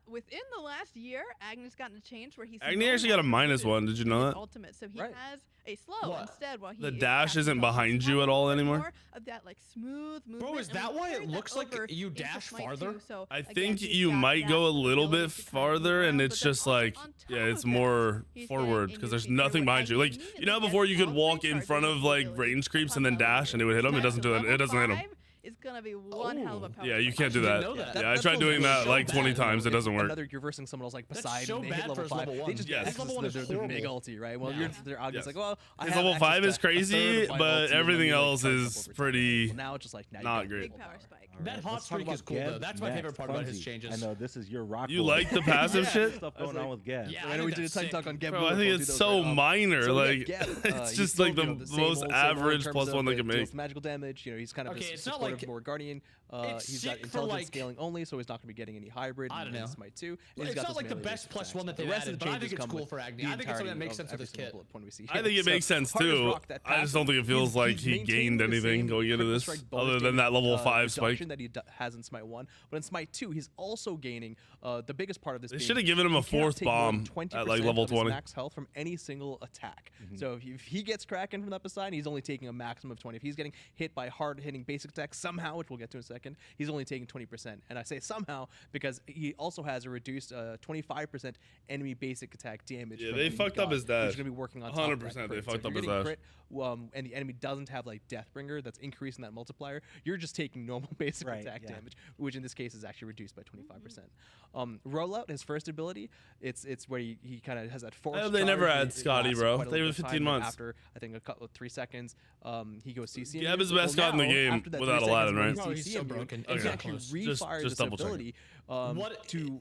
Within the last year, Agni's gotten a change where he's Agni actually got a minus one. Did you know that? ultimate, so he Right. has a slow What? instead. While he The is dash casting isn't spells. behind He's you got at a all little bit anymore? more of that like smooth movement. Bro, is and that we why it carried that looks like over you into dash Smite farther? 2, so I again, think he's you got might that go a little ability bit to kind of move farther, and around, it's but then just also like, on yeah, top it's of that, more he's forward getting a because new there's feature nothing where behind you. Agni Like, you immediately know how gets before you could all walk three in charges front of like ability range creeps upon and then level dash and it would hit him? It Yeah, doesn't so do that. It level doesn't hit him. 5 is gonna be one hell of a power Yeah, you spike. can't do I that. didn't know that. Yeah, I That tried feels doing that so like 20 bad. times. It doesn't work. Another, you're versing someone else like That's Poseidon, so and they hit bad level for 5. level They one. just Yes. this is Level one is their big horrible. ulti, right? Well, Yeah. their argument's Yes. like, well, I His have level 5 access is to a crazy, third of my but ulti, and then everything you, like, else charge is up over time. pretty Well, now it's just like now you not got great. Big power spike. All That right, hot let's talk streak is about cool, though. Geb, That's my Max, favorite part about his Funzy. changes. I know this is your rock. You boy. like the passive shit? Stuff going on with Geb. Yeah, I know we did a Titan talk on Geb. Bro, I think it's so minor. Like, it's just like the most average plus one they can make. Magical damage. You know, he's kind of Okay, a it's not supportive like- more guardian. it's He's got sick for, intelligence like- scaling only, so he's not going to be getting any hybrid. I don't know. Smite 2. And It's he's got not this like the melee best basic plus attacks. one that The they've rest of added, the but I changes think it's come cool with for Agni. the I think it's something that entirety makes of sense with every his single kit. bullet point we see I here. think it So, makes sense hard as too. rock, that I just passive, don't think it feels he's like he maintaining gained the anything same going into critical this, strike bonus other than that damage, level 5 spike. reduction that he has in Smite 1. But in Smite 2, he's also gaining the biggest part of this. They being should have given him a he cannot 4th take more than bomb 20% at like level of his 20. max health from any single attack. So if he gets Kraken from that Poseidon, he's only taking a maximum of 20. If he's getting hit by hard-hitting basic attacks somehow, which we'll get to in a second, he's only taking 20%. And I say somehow because he also has a reduced 25% enemy basic attack damage. Yeah, from they enemy fucked up god, his which dash. is going to be working on top of that 100% they crit. So fucked if up you're his getting dash. crit, and the enemy doesn't have like Deathbringer that's increasing that multiplier, you're just taking normal basic Right, attack yeah. damage, which in this case is actually reduced by 25%. Rollout, his first ability, it's where he kind of has that force. Oh, they never charge, had it Scotty, lasts bro. quite a They little were bit of 15 time, and months. After I think a couple 3 seconds, he goes CC. Geb is the best god in the game without Aladdin, right? Oh, he's so broken. He Okay. actually Just refires double this check. ability What- to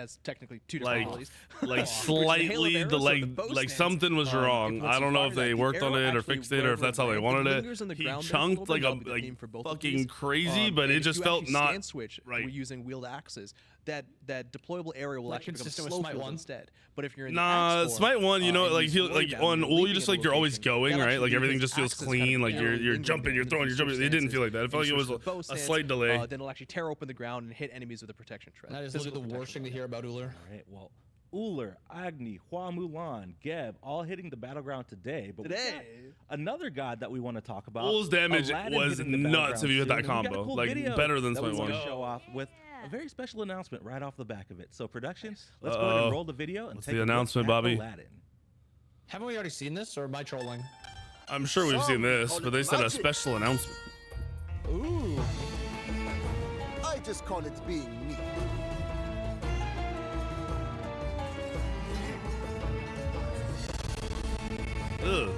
has technically 2 different abilities. Like slightly, like something was wrong. I don't know if they worked on it or fixed it or if that's how they wanted it. He chunked like a fucking crazy, but it just felt not switch. right. We're using wheeled axes. That deployable area will actually become slow Smite field 1 instead. But if you're in Smite 1, you know, like on Ul, you just like you're always going, right? Like everything just feels clean. Like you're jumping, you're throwing, you're jumping. It didn't feel like that. It felt like it was a slight delay. Then it'll actually tear open the ground and hit enemies with a protection tread. That is literally the worst thing to hear about Uller. All right, well, Uller, Agni, Hua Mulan, Geb, all hitting the battleground today. But we got another god that we want to talk about. Bull's damage Aladdin was hitting the nuts if you hit that battleground soon, and we got a combo. cool Like, video better than that we Smite want 1. to show off with a very special announcement right off the back of it. So production, let's go ahead and roll the video and What's take the a look announcement, at Bobby? Aladdin. Haven't we already seen this, or am I trolling? I'm sure we've seen this, but they said a special announcement. Ooh. I just call it being me. Ugh.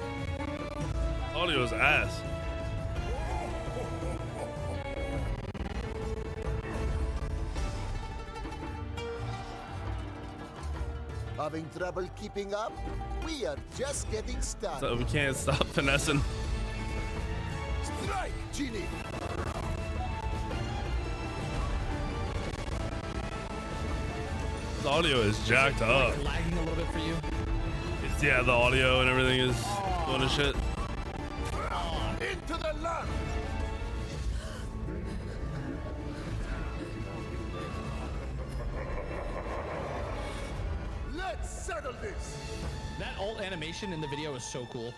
Audio is ass. Having trouble keeping up? We are just getting started. So we can't stop finessing. Strike, Genie! The audio is jacked up. Lagging a little bit for you. Yeah, the audio and everything is going to shit. Into the land! Let's settle this! That alt animation in the video is so cool.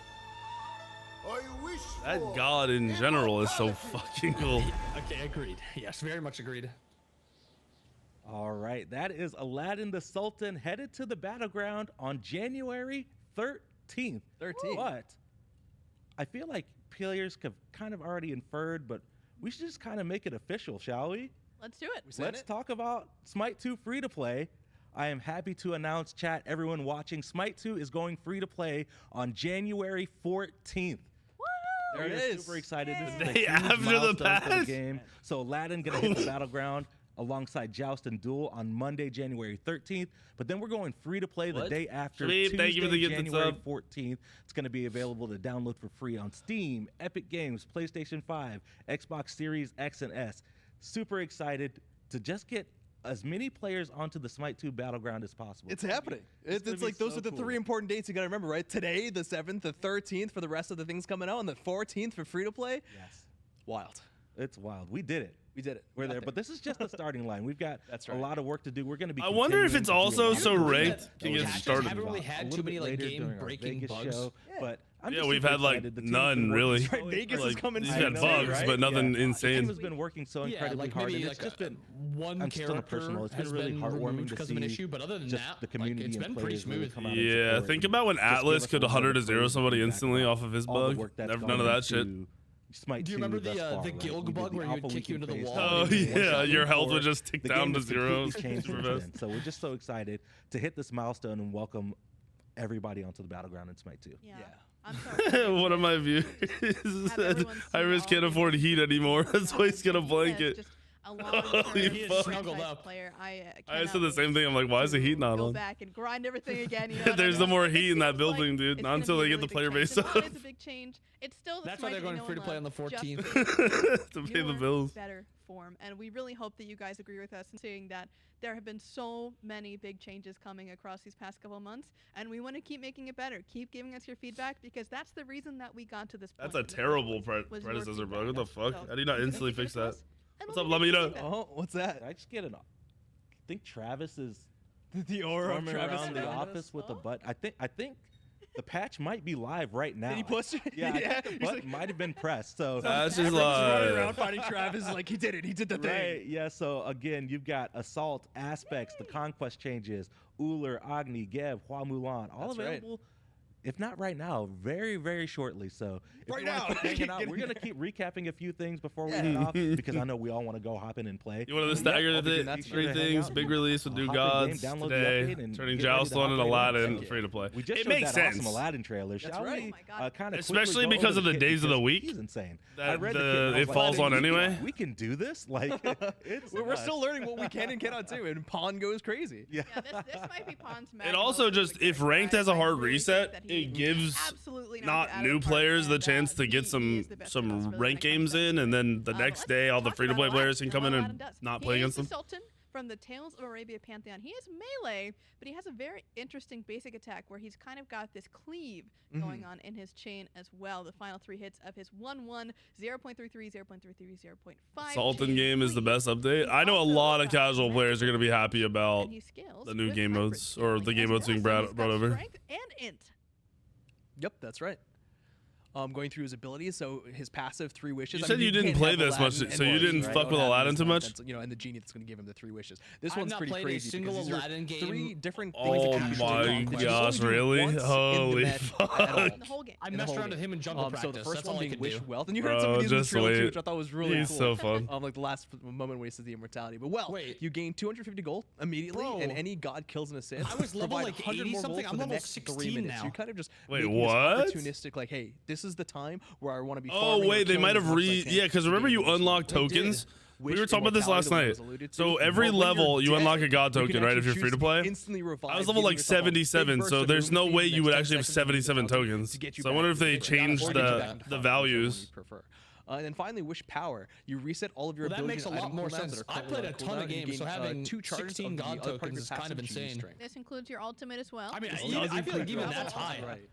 I wish That for god in general is so fucking cool. Okay, agreed. Yes, very much agreed. All right, that is Aladdin the Sultan headed to the battleground on January 13th. 13th. But I feel like players have kind of already inferred, but we should just kind of make it official, shall we? Let's do it. Let's talk about Smite 2 free to play. I am happy to announce, chat, everyone watching, Smite 2 is going free to play on January 14th. There it We are is. Super excited. This is a Day huge after the milestone for the patch? game. So Aladdin gonna hit the battleground alongside Joust and Duel on Monday, January 13th. But then we're going free to play the What? day after, Sweet, Tuesday, thank you for the gift January sub. 14th. It's gonna be available to download for free on Steam, Epic Games, PlayStation 5, Xbox Series X and S. Super excited to just get as many players onto the Smite 2 battleground as possible. It's happening. It's gonna like be those so are the cool. 3 important dates you got to remember, right? Today, the 7th, the 13th for the rest of the things coming out, and the 14th for free to play. Yes. Wild. It's wild. We did it. We did it. We're Got there, but this is just the starting line. We've got That's a right. lot of work to do. We're going to be. I wonder if continuing it's to do a also lot so of ranked that to we'll get have to started. talk Haven't really about had a too little many, bit like, later during our game-breaking Vegas bugs. show, but I'm Yeah, just we've super had like excited. The team's none been working really. so Right, Vegas is like, coming We've soon, had too, bugs, right? but nothing The team insane. has been working so incredibly like hard, maybe and like it's just been one I'm just on a character personal. It's has been really been heartwarming removed to because of an see issue, but other than just that, the community like, it's and been pretty players really smooth. come out and Yeah, support think and about when just give Atlas us could a lot 100 of to 0 praise somebody and instantly feedback off of his about all the bug. work that's Never gone none of that shit. into Smite Do you 2 remember thus the far, right? Gilg We did bug the where he would alpha kick you into the weekend wall? phase. Oh and then Once yeah, that your moved health would forward, just tick the down game to has zero. completely changed Super since fast. then. So we're just so excited to hit this milestone and welcome everybody onto the battleground in Smite 2. Yeah. I'm sorry. One of my viewers Have said, everyone see Iris all can't the afford heat anymore. different That's why he's got a He is blanket. just a Holy long-term fuck. Snuggled franchise up. player. I cannot said the same wait thing. I'm like, why is the heat not go on? back and grind everything again. You know what I There's mean? no more It heat in that seems like building, dude. it's Not gonna until be a they get really the player big base change. up. And while It is a big change. It's still the That's why Smite they're that we going know free to and play on the love, just 14th. to pay the newer, bills. better form. And we really hope that you guys agree with us in saying that there have been so many big changes coming across these past couple of months, and we want to keep making it better. Keep giving us your feedback, because that's the reason that we got to this point. That's a in the first terrible place, was your predecessor bug. feedback. What the fuck? So How do you not keep instantly giving it fix to that? us, and What's we'll up, give you Lamina? feedback. Oh, what's that? Did I just get an? I think Travis is The aura of roaming Travis around the Scott. office with a butt. I think the patch might be live right now. Did he push it? Yeah, I think the He's button like- might have been pressed. So That's just Everyone's running like. around finding Travis. Like, he did it. He did the thing. right, yeah. So again, you've got Assault, Aspects, the Conquest Changes, Uller, Agni, Geb, Hua Mulan, all That's right. available. If not right now, very, very shortly. So if Right you wanna now. keep hanging Keep out, getting we're gonna there. keep recapping a few things before we Yeah. head off because I know we all want to go hop in and play. You wanted to So, yeah, stagger I'll be the doing that three tonight. Hang things. out. Big release with Hop New in Gods game, download the today. update, and Turning get ready Joust to on hop and right in. Aladdin So, free to play. We just It showed makes that sense. awesome Aladdin trailer. Shall right. we Oh my God. kind of Especially because of the days of the week He's insane. that I read the the- kit and I was it like, falls on "We- anyway?" We can do this. Like it's We're nuts. still learning what we can and cannot do, and Pawn goes crazy. Yeah. Yeah, this might be Pawn's It magic also moment as just, a if character. ranked has a I hard really think reset, that he it gives absolutely knocked not it out of new the park, players the and, chance to he get is some the best of us, really, when rank it comes games down in, to and it. then the But next let's day all the talk free to play about players can Aladdin come in and and what Aladdin does. not He play is against the them. Sultan from the Tales of Arabia Pantheon. He is melee, but he has a very interesting basic attack where he's kind of got this cleave going on in his chain as well. The final 3 hits of his 1-1, 0.33, 0.33, 0.5. Sultan game is the best update. I know a lot of casual players are going to be happy about the new game modes, or the game modes being brought over. Strength and int. Yep, that's right. Going through his abilities, so his passive 3 wishes. You said you didn't play this much, so you didn't fuck with Aladdin too much? You know, and the genie that's going to give him the 3 wishes. This I've one's not pretty played crazy a single because these Aladdin are game. 3 different things. Oh that you my can do gosh, only really? once in the Holy Met fuck. at all. In the whole game. I In the messed whole around with game. him in jungle So the practice. first That's one all I being can Wish do. Wealth, and you heard Bro, somebody use the just trilogy, wait. which I thought was really He's cool. so fun. Like the last moment where he says the immortality. But Wait. you gain 250 gold immediately, Bro. and any god kills an assist. I was level, provide like, 100 80 more something. gold I'm for the level next 3 16 minutes. now. You kind of just Wait, making this what? opportunistic, like, hey, this is the time where I want to be. Oh farming or wait, they killing might as have much as I can yeah, because to remember get you the most unlock gold. tokens. We Wish were talking about this last immortality, night. the one that was alluded to. So every When you're level you dead, unlock a god you can token, right? If actually you're free to choose play. instantly revive, I was level giving like yourself a big 77, burst so of there's no movement way speed you would next actually 10 have seconds into the 77 thousand tokens. to get you So I back wonder if into they the changed or get you back into the farming, values. whichever one you prefer. And then finally, Wish Power. You reset all of your Well, that abilities makes a and lot item more cooldowns sense. that are I currently played on a ton of cooldown, and you games, so gain, having 2 charges 16 of the god other part of tokens your is kind passive of Genie insane. Strength. This includes your ultimate as well. I mean, It I does feel include like even your that's ultimate, high. right.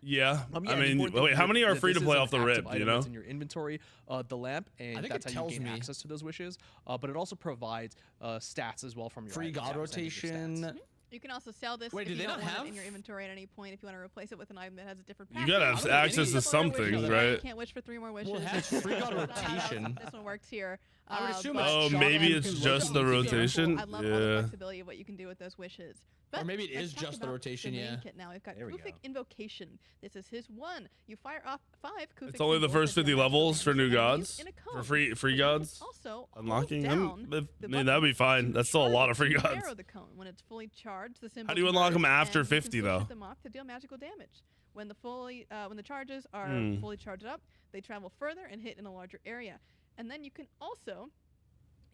Yeah, Yeah, I the mean, important thing wait, how is many are that free to this is play an off the active rip? item You know, that's in your inventory, the lamp, and think that's it how you tells gain me. access to those wishes. But it also provides stats as well from your Free items, god yeah, percentage of your rotation. stats. You can also sell this Wait, if do you they don't not want have- it in your inventory at any point. If you want to replace it with an item that has a different You passive. gotta have I don't access think to any some of them are things, wishes. You right? can't wish for 3 more wishes. Well, it has free god That's how rotation. this one works here. I would assume but- it's Oh, shot maybe and it's two just the locations. rotation. I love all the Yeah. flexibility of what you can do with those wishes. But Or maybe it let's is talk just the about rotation, main yeah. kit now. We've got There we Kufic go. Invocation. This is his 1. You fire off 5 Kufic It's only the symbols first that deal 50 magical levels for damage new to enemies gods, in a for cone. free But you can gods. also hold Unlocking down them. the I mean, button that'd be fine. to That's still a lot of charge free the gods. arrow of the cone. When it's fully charged, the symbol How do you unlock them emerge, after and you can 50 still though? shoot them off to deal magical damage. When the charges are fully charged up, they travel further and hit in a larger area. And then you can also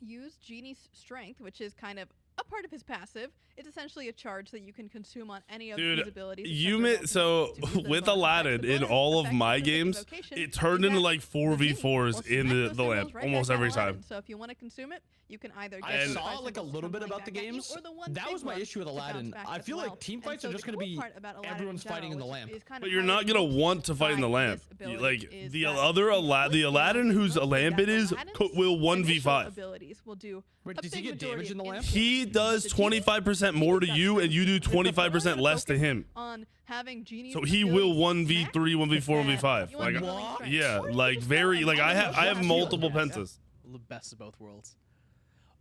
use Genie's Strength, which is kind of a part of his passive. It's essentially a charge that you can consume on any of Dude, his abilities. you except for so ultimate to use them with bonus Aladdin effects. The in bonus all of effect my Kufic games, Invocation it is turned into that like the Genie 4v4s will in smack the those symbols lamp right almost back every at Aladdin. time. So if you want to consume it, you can either I get the saw five like a symbols little bit tumbling about the back at you, games. or the one That big was my one issue with to bounce Aladdin. back I as feel well. like team And fights so are the just gonna cool be part about Aladdin in everyone's fighting in the general, lamp. which is kind But of you're not gonna highly want to fight in the by lamp. this ability Like is the that other the Aladdin who's a mostly lamp that it is Aladdin's will initial 1v5. abilities will do Wait, a does he big get damage majority in the of lamp? instant He damage. does The Genie 25% more to got you, and you do strength. With the 25% more less to focus him. on having Genie's So he will abilities 1v3, 1v4, smack, 1v5. you want Like, willing strength. yeah, Or you like just very go like and I have have a multiple shield. pentas. The best of both worlds.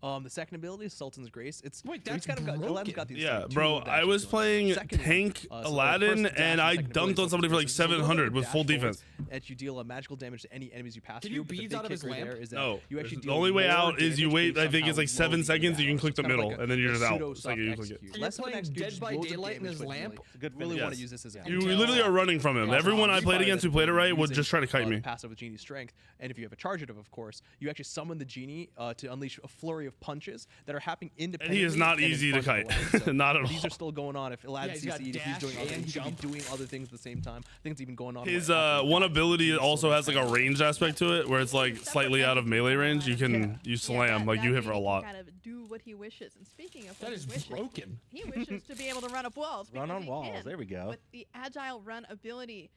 The second ability is Sultan's Grace. It's Wait, he's that's kind of got, Aladdin's got these Yeah, like, two bro, moves I was actually going on. playing Second one, tank so the Aladdin, first dash and I second dumped ability on is somebody for like Sultan's Grace. So the little 700 bit with of full dash forward defense. that you deal magical damage to any enemies you pass Can through. you but the beads big out of his kicker there lamp? is that No, you actually the deal only way more out is you damage wait. based I on think it's how like low 7 you seconds. get You can out. click the It's kind of middle, like and then you're just out. pseudo It's like soft you click execute. it. you're Less of an playing execute, Dead just by loads of Daylight in damage, his but lamp? really- It's a good really finish. want to Yes. use this as a You killer. literally are running from him. Also, Everyone I on played Smite, against who played it right would using, just try to kite me. Passive with Genie's Strength, and if you have a charge it of course, you actually summon the Genie to unleash a flurry of punches that are happening And independently. he is not and in easy to front of kite. Aladdin. So Not at these all. are still going on. If Aladdin he's got CC'd, if he's dash doing other and things, he could jump. be doing other things at the same time. Things even going on. His right after one that. ability He's also still has like a kind of- range aspect to it, where it's like slightly out of melee range. You can you slam like you hit for a lot. Kind of do what he wishes. And speaking of That what is he wishes, broken. he wishes to be able to run up walls. Run because on he walls. can There we go. With the agile run ability,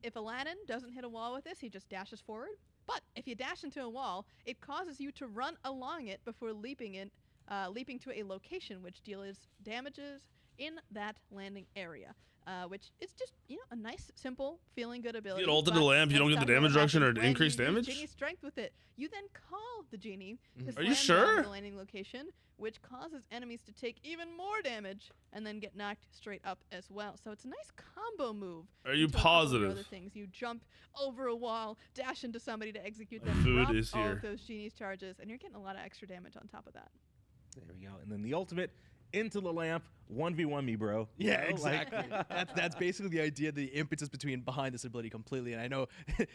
if Aladdin doesn't hit a wall with this, he just dashes forward. But if you dash into a wall, it causes you to run along it before leaping to a location which deals damages in that landing area. Which is just, a nice, simple, feeling good ability. get ult into but the lamp, you don't let's get the talk about damage what reduction or happens when increased you use damage? Genie's Strength with it. You then call the Genie to Are you slam down sure? the landing location, which causes enemies to take even more damage and then get knocked straight up as well. So it's a nice combo move. Are you into a couple of your positive? Other things. You jump over a wall, dash into somebody to execute My them, food drop is all here. of those Genie's charges, and you're getting a lot of extra damage on top of that. There we go. And then the ultimate into the lamp. 1v1 me, bro. You Yeah, know, like- exactly. That's basically the idea, the impetus behind this ability completely. And I know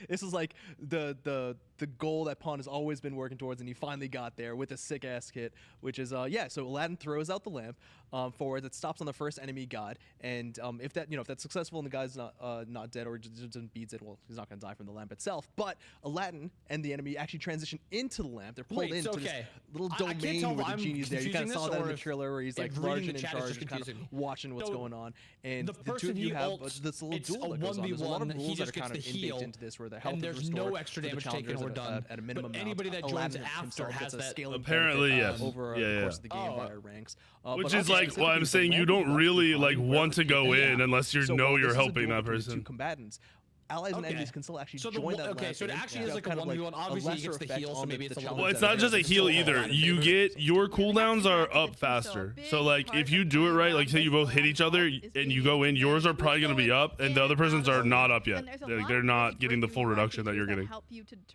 this is like the goal that Pawn has always been working towards, and he finally got there with a sick ass kit, which is so Aladdin throws out the lamp forward that stops on the first enemy god, and if that's successful and the guy's not dead or just beats it, well, he's not gonna die from the lamp itself. But Aladdin and the enemy actually transition into the lamp. They're pulled into this little domain where the genie's there. You kind of saw that in the trailer where he's like large and in charge, and kind of watching what's going on. And the two of you have this little duel that goes on. There's a lot of rules that are kind of baked into this, where the health and is there's restored no extra damage taken, and we're done. At a minimum, but anybody that joins after has that. Apparently, yes. Over the course of the game via ranks. Which is like what I'm saying. You don't really like want to go in unless you know you're helping that person. Two combatants. Allies and enemies can still actually join that. Okay, so it actually is like a 1v1. Obviously, he gets the heal, so maybe it's a little. Well, it's not just a heal either. You get your cooldowns are up faster. So like if you do it right, like say you both hit each other and you go in, yours are probably gonna be up, and the other person's are not up yet. Like they're not getting the full reduction that you're getting.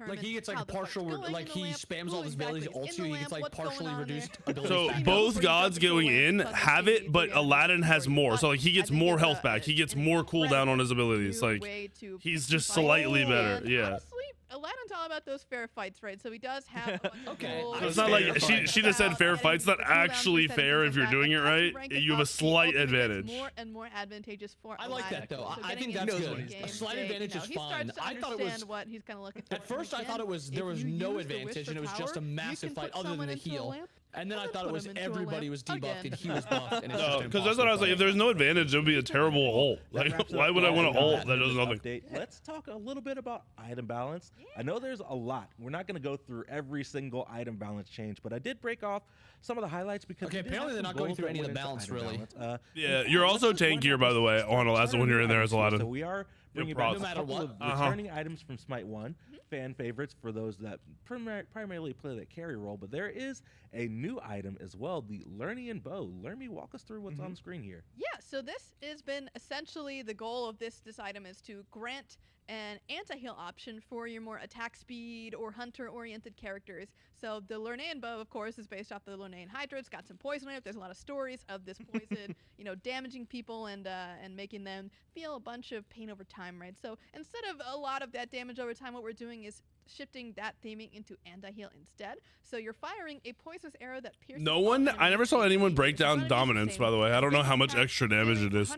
Like he gets like a partial, like he spams all his abilities, ults you, he gets like partially reduced. So both gods going in have it, but Aladdin has more. So like he gets more health back. He gets more cooldown on his abilities. Like he's just slightly better. Yeah. Honestly, Aladdin's all about those fair fights, right? So he does have a bunch of rules. So it's not like she just said fair fights. It's not actually fair if you're doing it right. You have a slight advantage. More and more advantageous for I like that though. I think that's good. A slight advantage is fine. I thought it was what he's kind of looking for. At first I thought it was there was no advantage and it was just a massive fight other than the heal. And then I thought it was everybody was debuffed and he was buffed. No, because that's what I was like. If there's no advantage, it would be a terrible ult. Like, why would I want to ult that does nothing? Let's talk a little bit about item balance. I know there's a lot. We're not going to go through every single item balance change, but I did break off some of the highlights because apparently they're not going through any of the balance really. Yeah, you're also tankier by the way on Aladdin when you're in there as Aladdin. So we are bringing back a couple of returning items from Smite 1, fan favorites for those that primarily play that carry role, but there is a new item as well, the Lernian Bow. Lermy, walk us through what's on screen here. Yeah, so this has been essentially the goal of this item is to grant an anti-heal option for your more attack speed or hunter-oriented characters. So the Lernaean Bow, of course, is based off the Lernaean Hydra. It's got some poison in it. There's a lot of stories of this poison, damaging people and making them feel a bunch of pain over time, right? So instead of a lot of that damage over time, what we're doing is shifting that theming into anti-heal instead. So you're firing a poisonous arrow that pierces. I never saw anyone break down dominance, by the way. I don't know how much extra damage it is.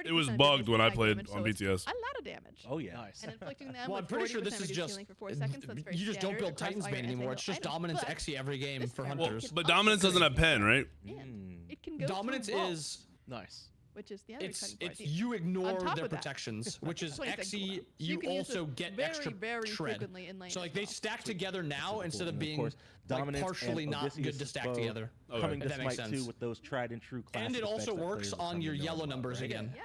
It was bugged when I played on BTS. A lot of damage. Oh yeah. Nice. And inflicting them well, I'm pretty sure this is just you just don't build Titan's Bane anymore. It's just dominance XE every game for hunters. But dominance doesn't have pen, right? It can go dominance is nice. Which is the other it's you ignore their protections, which is XE. You also get extra shred. So like they stack together now instead of being like partially not good to stack together. Coming to Smite 2 with those tried and true classic. And it also works on your yellow numbers again. Yeah.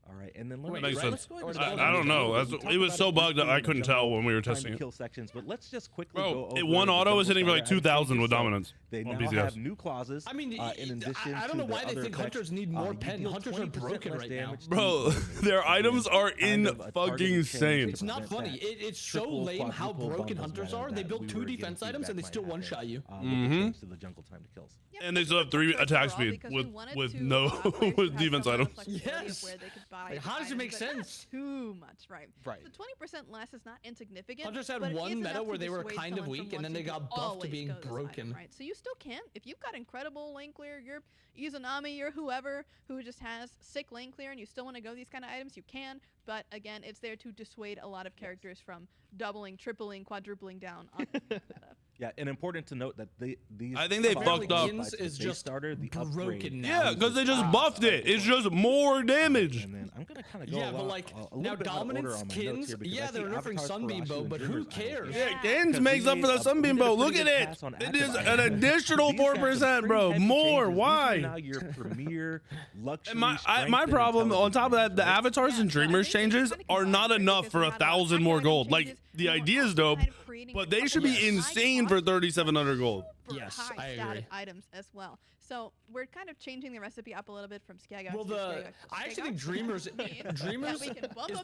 All right, and then makes sense. I don't know. It was so bugged that I couldn't tell when we were testing it. Kill sections, but let's just quickly go over one auto is hitting for like 2,000 with dominance. They now have new clauses. I mean, in addition I don't know why they think hunters need more pen. Hunters are broken right now. Bro, their items are fucking insane. It's not funny. It's so lame how broken hunters are. They build 2 defense items and they still one-shot you. To the jungle time to kills. And they still have 3 attack speed with no defense items. Yes. How does it make sense? Too much, right? Right. The 20% less is not insignificant. Hunters had one meta where they were kind of weak, and then they got buffed to being broken. Right. So you still can, if you've got incredible lane clear, you're Izanami or whoever who just has sick lane clear, and you still want to go these kind of items, you can. But again, it's there to dissuade a lot of characters from doubling, tripling, quadrupling down on the meta. Yeah, and important to note that these. I think they fucked up. Is just started the broken now. Yeah, because they just buffed it. It's just more damage. And then I'm gonna kind of go. Yeah, but like now dominance Kins. Yeah, they're nerfing Sunbeam Bow, but who cares? Yeah, Kins makes up for the Sunbeam Bow. Look at it. It is an additional 4%, bro. More. Why? Now your premier luxury. My problem on top of that, the avatars and dreamers changes are not enough for 1,000 more gold. Like the idea is dope, but they should be insane for 3,700 gold. super high status items as well. So we're kind of changing the recipe up a little bit from Skagos. Well, I actually think Dreamers is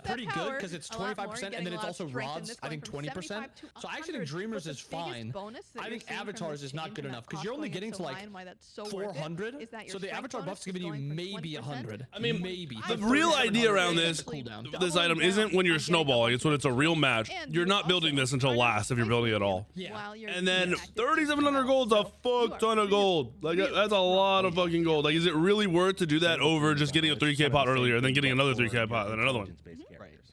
pretty good because it's 25%, and then it's also rods. I think 20%. So I actually think Dreamers is fine. I think Avatars is not good enough because you're only getting to like 400. So the Avatar buff's giving you maybe 100. I mean, maybe. The real idea around this item isn't when you're snowballing. It's when it's a real match. You're not building this until last if you're building at all. Yeah. And then 3,700 gold's a fuck ton of gold. Like that's a lot of fucking gold. Like, is it really worth to do that over just getting a 3K pot earlier and then getting another 3K pot and then another one?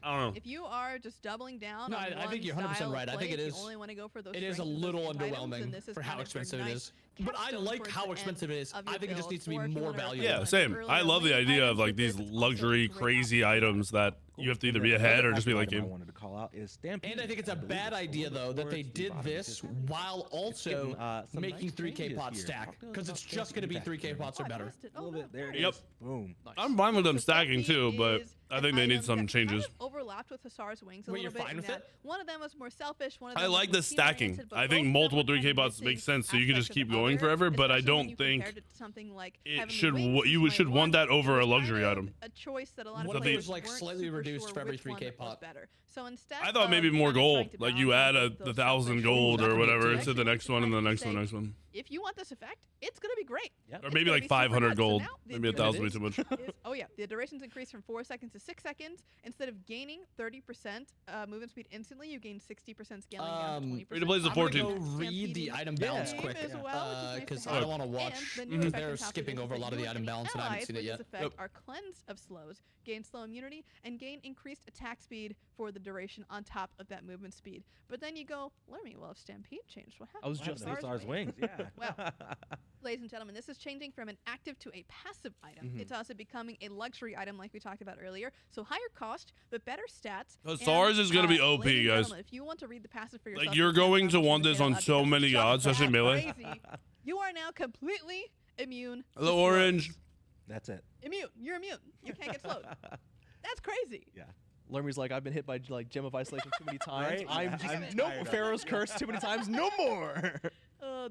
I don't know. If you are just doubling down, no, I think you're 100% right. I think it is. You only want to go for those. It is a little underwhelming for how expensive it is. But I like how expensive it is. I think it just needs to be more valuable. Yeah, same. I love the idea of like these luxury, crazy items that you have to either be ahead or just be like. I wanted to call out is Stampede. And I think it's a bad idea though that they did this while also making 3K pots stack because it's just going to be 3K pots or better. A little bit there. Yep. Boom. I'm fine with them stacking too, but I think they need some changes. Kind of overlapped with Hasar's wings a Wait, little bit. you're fine with it? One of them was more selfish. One of them I like the was stacking. team-oriented, but I think both multiple of them 3K were pots missing make sense, so you can just aspects of keep going other, forever. But I especially when don't you think compared it to something like it Heavenly should. Wings, You should want that over a it was luxury kind of item. A choice that a lot of What if it players was like weren't slightly super reduced sure for every which one 3K was pot? better. So instead I thought maybe more kind of gold. trying to Like you balance add out the those 1,000 selfish gold or reasons, whatever you to the next one and the next one, the next one. If you want this effect, it's gonna be great. Yep. Or It's maybe gonna like be super 500 good. So gold. now the Maybe 1,000 would be too much. oh yeah, the durations increase from 4 seconds to 6 seconds. Instead of gaining 30% movement speed instantly, you gain 60% scaling down to 20%. Free to play is the I'm gonna 14. go read the item balance quick because I don't want to watch. They're skipping over a lot of the item balance and I haven't seen it yet. Effect are cleanse of slows, gain slow immunity, and gain increased attack speed for the duration on top of that movement speed. But then you go, let me, well, if Stampede changed, what happened? I was just Hasar's wings. Yeah. Well, ladies and gentlemen, this is changing from an active to a passive item. It's also becoming a luxury item like we talked about earlier. So higher cost, but better stats. Hasar's is going to be OP, ladies and guys. If you want to read the passive for yourself, Like, you're going to want this on so many gods, especially melee. You are now completely immune. Hello, to Orange. slows. That's it. Immune. You're immune. You can't get slowed. That's crazy. Yeah. Lermy's like, I've been hit by like gem of isolation too many times. Right? I'm Yeah. just I'm no tired of Pharaoh's curse too many times. No more.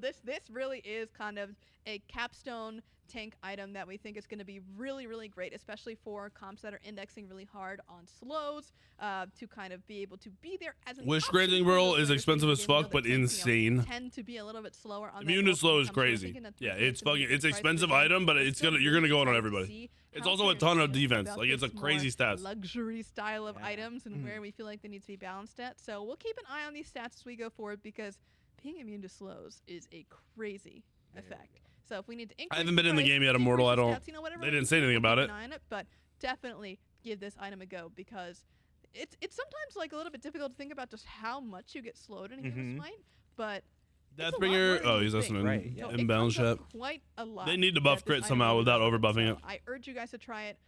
This really is kind of a capstone tank item that we think is going to be really, really great, especially for comps that are indexing really hard on slows to kind of be able to be there as an Wish option grading for Burl those is players expensive who as you fuck, know but that tend, insane. tend to be a little bit slower on Immune that to slow is so we're crazy. thinking that's Yeah, really it's gonna be fucking. the It's price expensive point. item, but But it's still, gonna. You're gonna go on excited to everybody. see It's how also a players ton of feel defense. about Like it's a this crazy more stats. luxury style of Yeah. items and where we feel like they need to be balanced at. So we'll keep an eye on these stats as we go forward because being immune to slows is a crazy effect. So if we need to increase I haven't been in the price, game yet, decrease Immortal. the I don't. stats, you know, whatever They we didn't can say do, anything we'll about keep it. an eye on it. But definitely give this item a go because it's sometimes like a little bit difficult to think about just how much you get slowed in a game of Smite, but Deathbringer. Oh, he's listening. Right, yeah. Inbound chat. Quite a lot. They need to buff that crit this somehow item without does. overbuffing So it. I urge you guys to try it.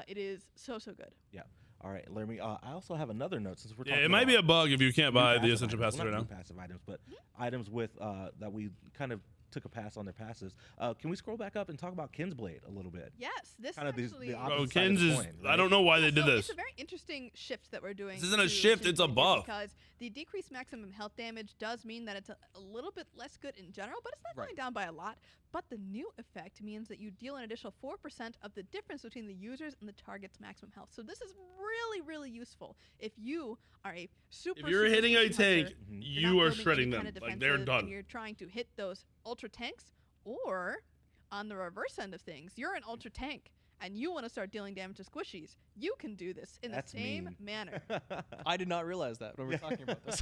It is so good. Yeah. All right, Lermy. I also have another note since we're Yeah, talking it might be a about bug if you can't new buy the passive essential items. passes Well, right not now. new passive items, but items with that we kind of took a pass on their passes. Can we scroll back up and talk about Kinsblade a little bit? Yes, this Kind of actually. the Bro, opposite side of Kins the is. coin, I right? don't know why they did So this. It's a very interesting shift that we're doing. This isn't a to shift, it's a Kinsblade here buff. Because the decreased maximum health damage does mean that it's a little bit less good in general, but it's not going down by a lot. But the new effect means that you deal an additional 4% of the difference between the user's and the target's maximum health. So this is really, really useful if you are a super. If you're super hitting a hunter, tank, you're you not are building shredding any them. kind of Like they're defensive, done. And you're trying to hit those ultra tanks, or on the reverse end of things, you're an ultra tank and you want to start dealing damage to squishies. You can do this in That's the same mean. manner. I did not realize that when we were talking about this.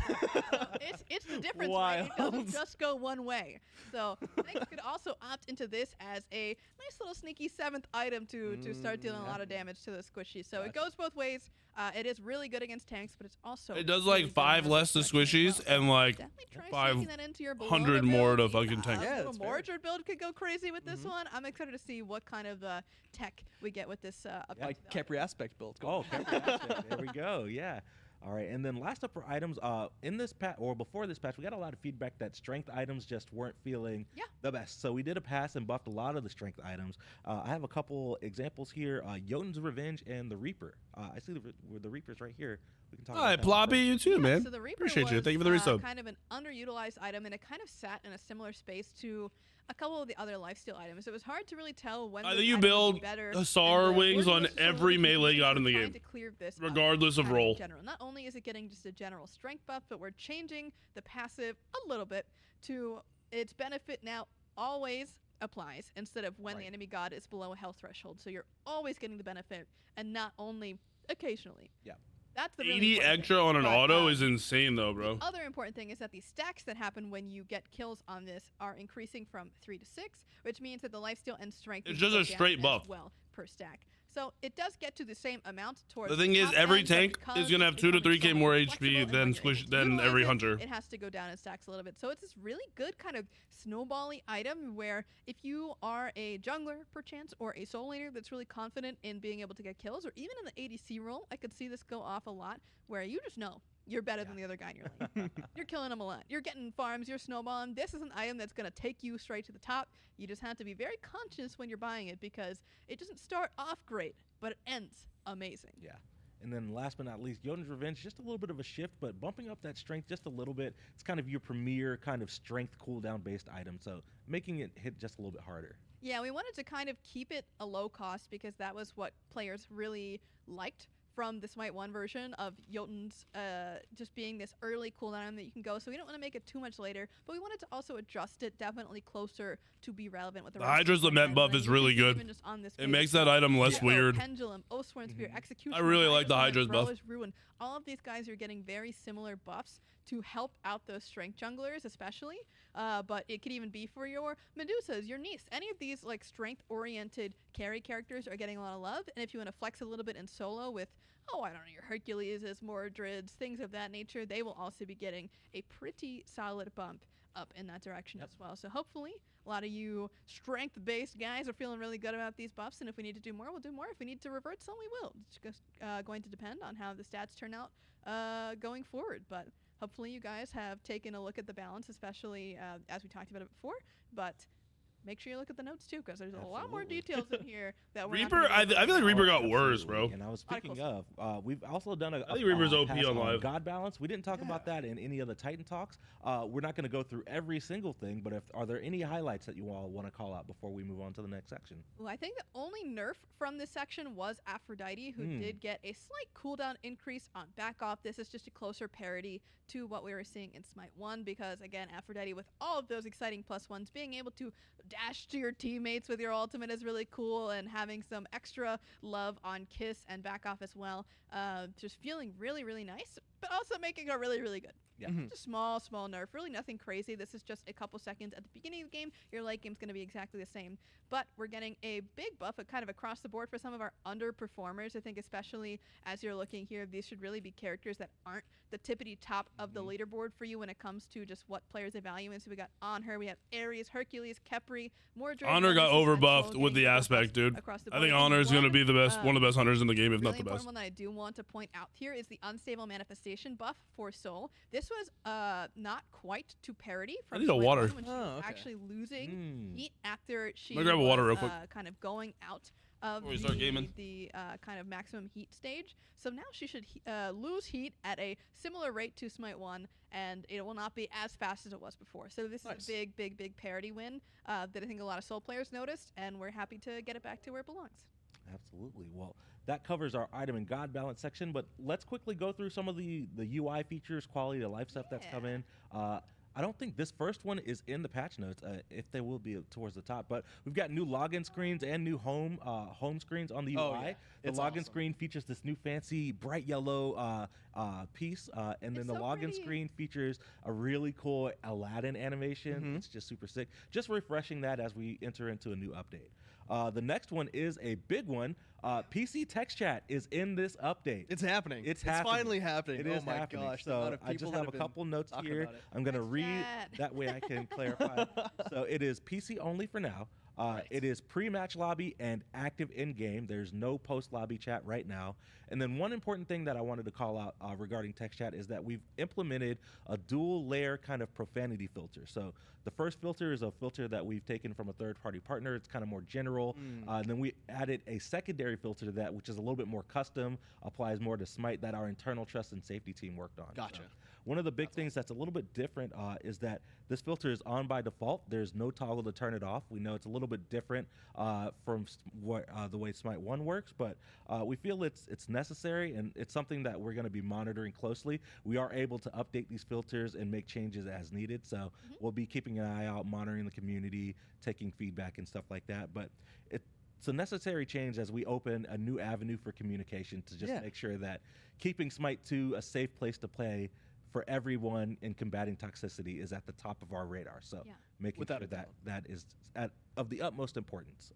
It's the difference, right? It Wild. doesn't just go one way. So tanks could also opt into this as a nice little sneaky 7th item to start dealing a lot of damage to the squishies. So it goes both ways. It is really good against tanks, but it's also It does really like good 5 on less to other aspects as squishies well. and like Definitely try 500 sneaking that into your Bologna more build. to fucking tanks. Yeah, Little it's fair. Mordred build could go crazy with this one. I'm excited to see what kind of tech we get with this update. Like Capri aspect build. Go Oh, on. fantastic. There we go. Yeah. All right, and then last up for items, in this patch or before this patch, we got a lot of feedback that strength items just weren't feeling the best. So we did a pass and buffed a lot of the strength items. I have a couple examples here: Jotun's Revenge and the Reaper. I see the Reaper's right here. We can talk about that. Ploppy, you too, man. So the Reaper Appreciate you. Thank you for the resub. Kind of an underutilized item, and it kind of sat in a similar space to a couple of the other lifesteal items. It was hard to really tell when you build Hussar wings on every melee god in the game, regardless of role. Not only is it getting just a general strength buff, but we're changing the passive a little bit to its benefit now always applies instead of when the enemy god is below a health threshold. So you're always getting the benefit and not only occasionally. Yeah. That's the 80 extra on an auto is insane, though, bro. The other important thing is that the stacks that happen when you get kills on this are increasing from 3 to 6, which means that the lifesteal and strength it's just a straight buff per stack. So it does get to the same amount towards the thing is, every tank is going to have 2 to 3k more HP than every hunter. It has to go down in stacks a little bit. So it's this really good kind of snowbally item where if you are a jungler, perchance, or a soul laner that's really confident in being able to get kills, or even in the ADC role, I could see this go off a lot, where you just know you're better than the other guy in your lane. You're killing him a lot. You're getting farms. You're snowballing. This is an item that's going to take you straight to the top. You just have to be very conscious when you're buying it because it doesn't start off great, but it ends amazing. Yeah. And then last but not least, Jotun's Revenge, just a little bit of a shift, but bumping up that strength just a little bit. It's kind of your premier kind of strength cooldown-based item, so making it hit just a little bit harder. Yeah, we wanted to kind of keep it a low cost because that was what players really liked from the Smite 1 version of Jotun's just being this early cooldown that you can go. So we don't want to make it too much later, but we wanted to also adjust it definitely closer to be relevant with the Hydra's Lament buff is really good. It makes that item less weird. Pendulum, Oathsworn Spear, Execution. I really like the Hydra's buff. Ruin. All of these guys are getting very similar buffs to help out those strength junglers especially, but it could even be for your Medusas, your Niece. Any of these like strength-oriented carry characters are getting a lot of love, and if you want to flex a little bit in solo with, I don't know, your Hercules, Mordrids, things of that nature, they will also be getting a pretty solid bump up in that direction as well. So hopefully a lot of you strength-based guys are feeling really good about these buffs, and if we need to do more, we'll do more. If we need to revert some, we will. It's just going to depend on how the stats turn out going forward, but hopefully you guys have taken a look at the balance, especially as we talked about it before, but make sure you look at the notes too, because there's a lot more details in here that we're Reaper. I feel like Reaper got worse, bro. And I was speaking of, we've also done I think Reaper's OP on live. God balance. We didn't talk about that in any of the Titan talks. We're not going to go through every single thing, but are there any highlights that you all want to call out before we move on to the next section? Well, I think the only nerf from this section was Aphrodite, who did get a slight cooldown increase on back off. This is just a closer parity to what we were seeing in Smite 1, because again, Aphrodite with all of those exciting +1s, being able to dash to your teammates with your ultimate is really cool, and having some extra love on Kiss and back off as well. Just feeling really, really nice, but also making it really, really good. Yeah. Just small nerf, really nothing crazy. This is just a couple seconds at the beginning of the game. Your late game's going to be exactly the same, but we're getting a big buff kind of across the board for some of our underperformers. I think especially as you're looking here, these should really be characters that aren't the tippity top of the leaderboard for you when it comes to just what players they value. And so we got Honor, we have Ares, Hercules, Kepri, Mordred. Honor got overbuffed with the aspect, dude. I think Honor is going to be the best, one of the best hunters in the game, if not the best. One that I do want to point out here is the unstable manifestation buff for Soul. This was not quite to parity from I need a water. when she was actually losing heat after she grab a water real quick. Kind of going out of the kind of maximum heat stage. So now she should lose heat at a similar rate to Smite 1, and it will not be as fast as it was before. So this is a big parity win that I think a lot of Soul players noticed, and we're happy to get it back to where it belongs. Absolutely. Well, that covers our item and God balance section, but let's quickly go through some of the UI features, quality of life stuff that's come in. I don't think this first one is in the patch notes, if they will be towards the top, but we've got new login screens and new home screens on the UI. The login screen features this new fancy bright yellow piece, and then the login screen features a really cool Aladdin animation. It's just super sick. Just refreshing that as we enter into a new update. The next one is a big one. PC text chat is in this update. It's happening. It's finally happening. It is my happening. gosh. So I just have a couple notes here. I'm going to read that way I can clarify. So it is PC only for now. It is pre-match lobby and active in-game. There's no post-lobby chat right now. And then one important thing that I wanted to call out regarding text chat is that we've implemented a dual-layer kind of profanity filter. So the first filter is a filter that we've taken from a third-party partner. It's kind of more general. And then we added a secondary filter to that, which is a little bit more custom, applies more to Smite, that our internal trust and safety team worked on. Gotcha. So one of the big things that's a little bit different is that this filter is on by default. There's no toggle to turn it off. We know it's a little bit different from the way Smite 1 works, but we feel it's necessary, and it's something that we're going to be monitoring closely. We are able to update these filters and make changes as needed, so we'll be keeping an eye out, monitoring the community, taking feedback and stuff like that. But it's a necessary change as we open a new avenue for communication to just make sure that keeping Smite 2 a safe place to play for everyone in combating toxicity is at the top of our radar. So making sure that is of the utmost importance.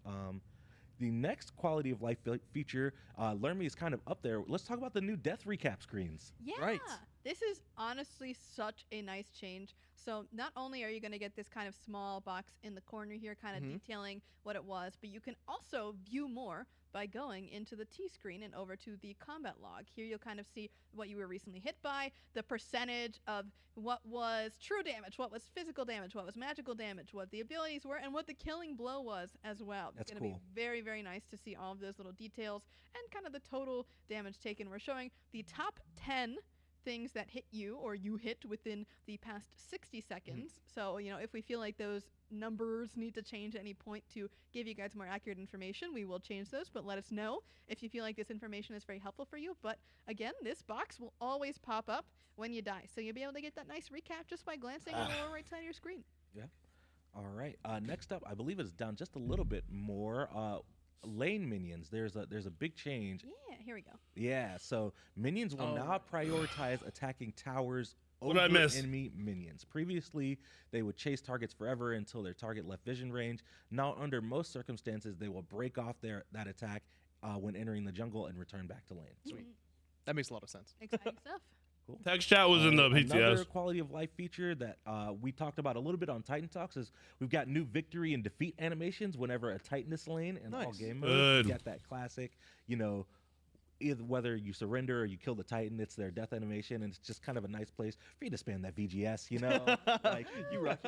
The next quality of life feature, Learn Me, is kind of up there. Let's talk about the new death recap screens. Yeah, right. This is honestly such a nice change. So not only are you going to get this kind of small box in the corner here, kind of detailing what it was, but you can also view more by going into the T screen and over to the combat log. Here you'll kind of see what you were recently hit by, the percentage of what was true damage, what was physical damage, what was magical damage, what the abilities were, and what the killing blow was as well. That's going to be very, very nice to see all of those little details and kind of the total damage taken. We're showing the top 10 things that hit you or you hit within the past 60 seconds. So, you know, if we feel like those numbers need to change at any point to give you guys more accurate information, we will change those, but let us know if you feel like this information is very helpful for you. But again, this box will always pop up when you die, so you'll be able to get that nice recap just by glancing on the lower right side of your screen. Yeah. All right. Next up, I believe it's down just a little bit more. Lane minions. There's a big change. Yeah, here we go. Yeah, so minions will now prioritize attacking towers over enemy minions. Previously, they would chase targets forever until their target left vision range. Now, under most circumstances, they will break off that attack when entering the jungle and return back to lane. Sweet. That makes a lot of sense. Exciting stuff. Cool. Text chat was in the PTS. Another quality of life feature that we talked about a little bit on Titan Talks is we've got new victory and defeat animations whenever a Titan is slain in all game mode. You got that classic, you know, either whether you surrender or you kill the Titan, it's their death animation, and it's just kind of a nice place for you to spam that VGS, you know? Like, you rock.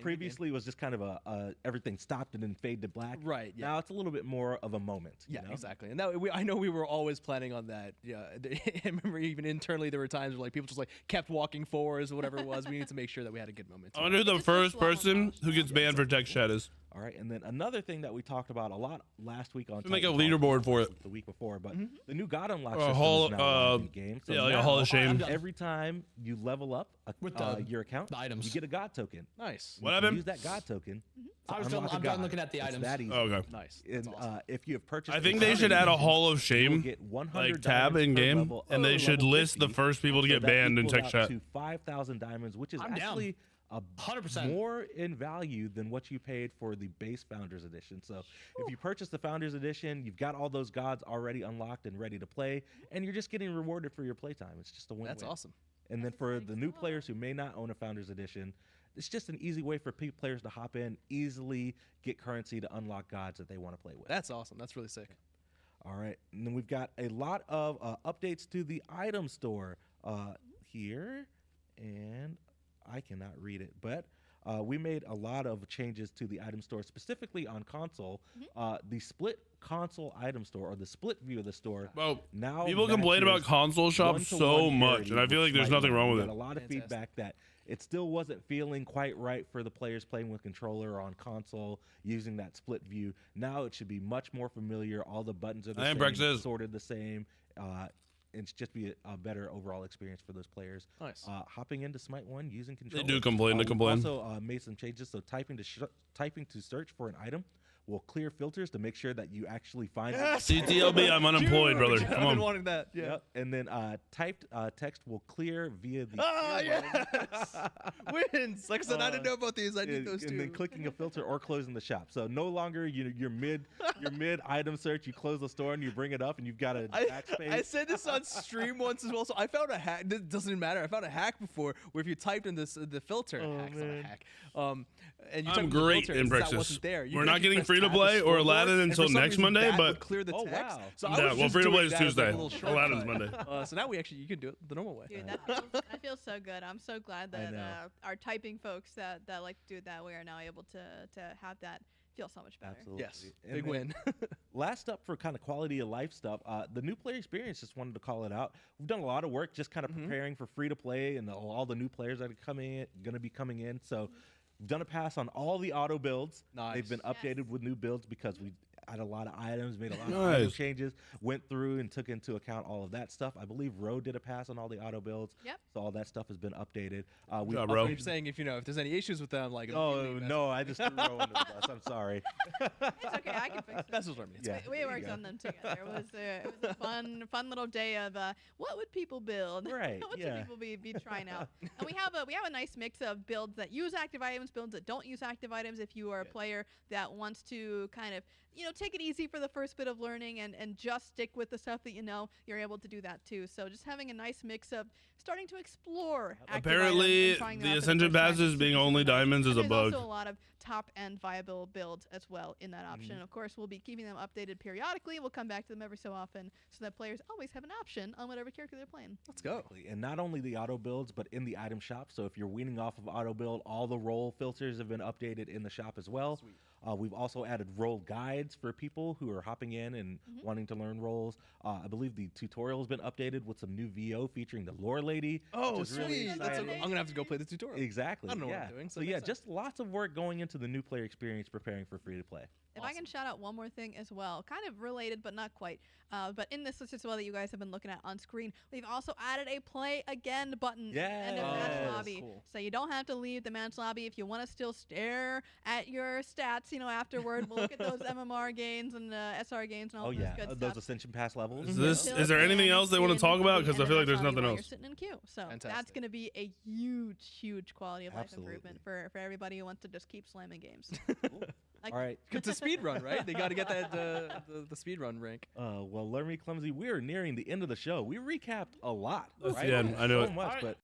Previously, it was just kind of everything stopped and then fade to black. Right, yeah. Now it's a little bit more of a moment. Yeah, you know? exactly. And that, I know we were always planning on that. Yeah, I remember even internally there were times where like people just like kept walking forwards or whatever it was. We needed to make sure that we had a good moment. I wonder who the first person who gets banned for text chat is. All right, and then another thing that we talked about a lot last week on make a leaderboard for it. The week before, but the new God Unlock system is now in game. So like a Hall of Shame. Every time you level up your account, items, you get a God token. Nice. What happened? Use that God token. I'm done looking at the items. That easy. Okay. Nice. And awesome. if you have purchased, I think they should add a Hall of Shame like tab in game, and they should list the first people to get banned in text chat. To 5,000 diamonds, which is actually 100% more in value than what you paid for the base Founders Edition. So if you purchase the Founders Edition, you've got all those gods already unlocked and ready to play, and you're just getting rewarded for your playtime. It's just a win-win. That's awesome. And then for the new players who may not own a Founders Edition, it's just an easy way for players to hop in, easily get currency to unlock gods that they want to play with. That's awesome. That's really sick. All right. And then we've got a lot of updates to the item store here, and I cannot read it, but we made a lot of changes to the item store, specifically on console. The split console item store, or the split view of the store. Well, now people complain about console shops so much, and I feel like there's nothing wrong with it. A lot of feedback that it still wasn't feeling quite right for the players playing with controller or on console using that split view. Now it should be much more familiar. All the buttons are the same, sorted the same. It's just be a better overall experience for those players. Nice. Hopping into Smite 1 using controller. They do complain. They complain. Also made some changes. So typing to search for an item will clear filters to make sure that you actually find CTLB, I'm unemployed, brother. I've Come on. been wanting that. Yeah. Yep. And then typed text will clear via the yes. Wins. Like I said, I didn't know about these. I need those two. And then clicking a filter or closing the shop. So no longer you're mid item search. You close the store and you bring it up and you've got a backspace. I said this on stream once as well. So I found a hack. It doesn't matter. I found a hack before where if you typed in the filter, hack's not a hack. And you I'm great in Brexit. We're not getting free to play or Aladdin until next Monday, but clear the text. Wow. So yeah, well, free to play is Tuesday. Aladdin's Monday. So now you can do it the normal way. Dude, that feels so good. I'm so glad that our typing folks that like to do it that way are now able to have that feel so much better. Absolutely. Yes, And big then win. Last up for kind of quality of life stuff, the new player experience, just wanted to call it out. We've done a lot of work just kind of preparing for free to play and all the new players that are going to be coming in. So we've done a pass on all the auto builds. Nice. They've been updated with new builds because we had a lot of items, made a lot of item changes, went through and took into account all of that stuff. I believe Ro did a pass on all the auto builds. Yep. So all that stuff has been updated. Ro. Keep saying if there's any issues with them, like no, I just threw Ro under the bus. I'm sorry. It's okay. I can fix it. That's what I mean. Yeah. We worked on them together. It was a fun little day of what would people build? Right. What should people be trying out? And we have a nice mix of builds that use active items, builds that don't use active items. If you are a player that wants to kind of take it easy for the first bit of learning and just stick with the stuff that you're able to do that too. So just having a nice mix of starting to explore active Apparently, items and trying them the out for Ascension first time passes is being super only nice. diamonds is And a there's bug. also a lot of top-end viable builds as well in that option. Of course, we'll be keeping them updated periodically. We'll come back to them every so often so that players always have an option on whatever character they're playing. Let's go. And not only the auto builds, but in the item shop. So if you're weaning off of auto build, all the role filters have been updated in the shop as well. Sweet. We've also added role guides for people who are hopping in and wanting to learn roles. I believe the tutorial has been updated with some new VO featuring the lore lady. Oh, which is really sweet. exciting. I'm gonna have to go play the tutorial. Exactly. I don't know yeah. what I'm doing. So yeah, just lots of work going into the new player experience preparing for free to play. If I can shout out one more thing as well, kind of related but not quite, but in this list as well that you guys have been looking at on screen, we've also added a play again button at the end of match lobby. Cool. So you don't have to leave the match lobby if you want to still stare at your stats, afterward. We'll look at those MMR gains and SR gains and all those good those stuff. Ascension Pass levels. Is there anything else they want to talk about? Because I feel like there's nothing You're else. sitting in queue. So that's Fantastic. going to be a huge quality of life Absolutely. improvement for everybody who wants to just keep slamming games. All right. It's a speed run, right? They got to get that the speed run rank. Well, Learn Me Clumsy, we are nearing the end of the show. We recapped a lot. That's right? the end. I know so it. much, but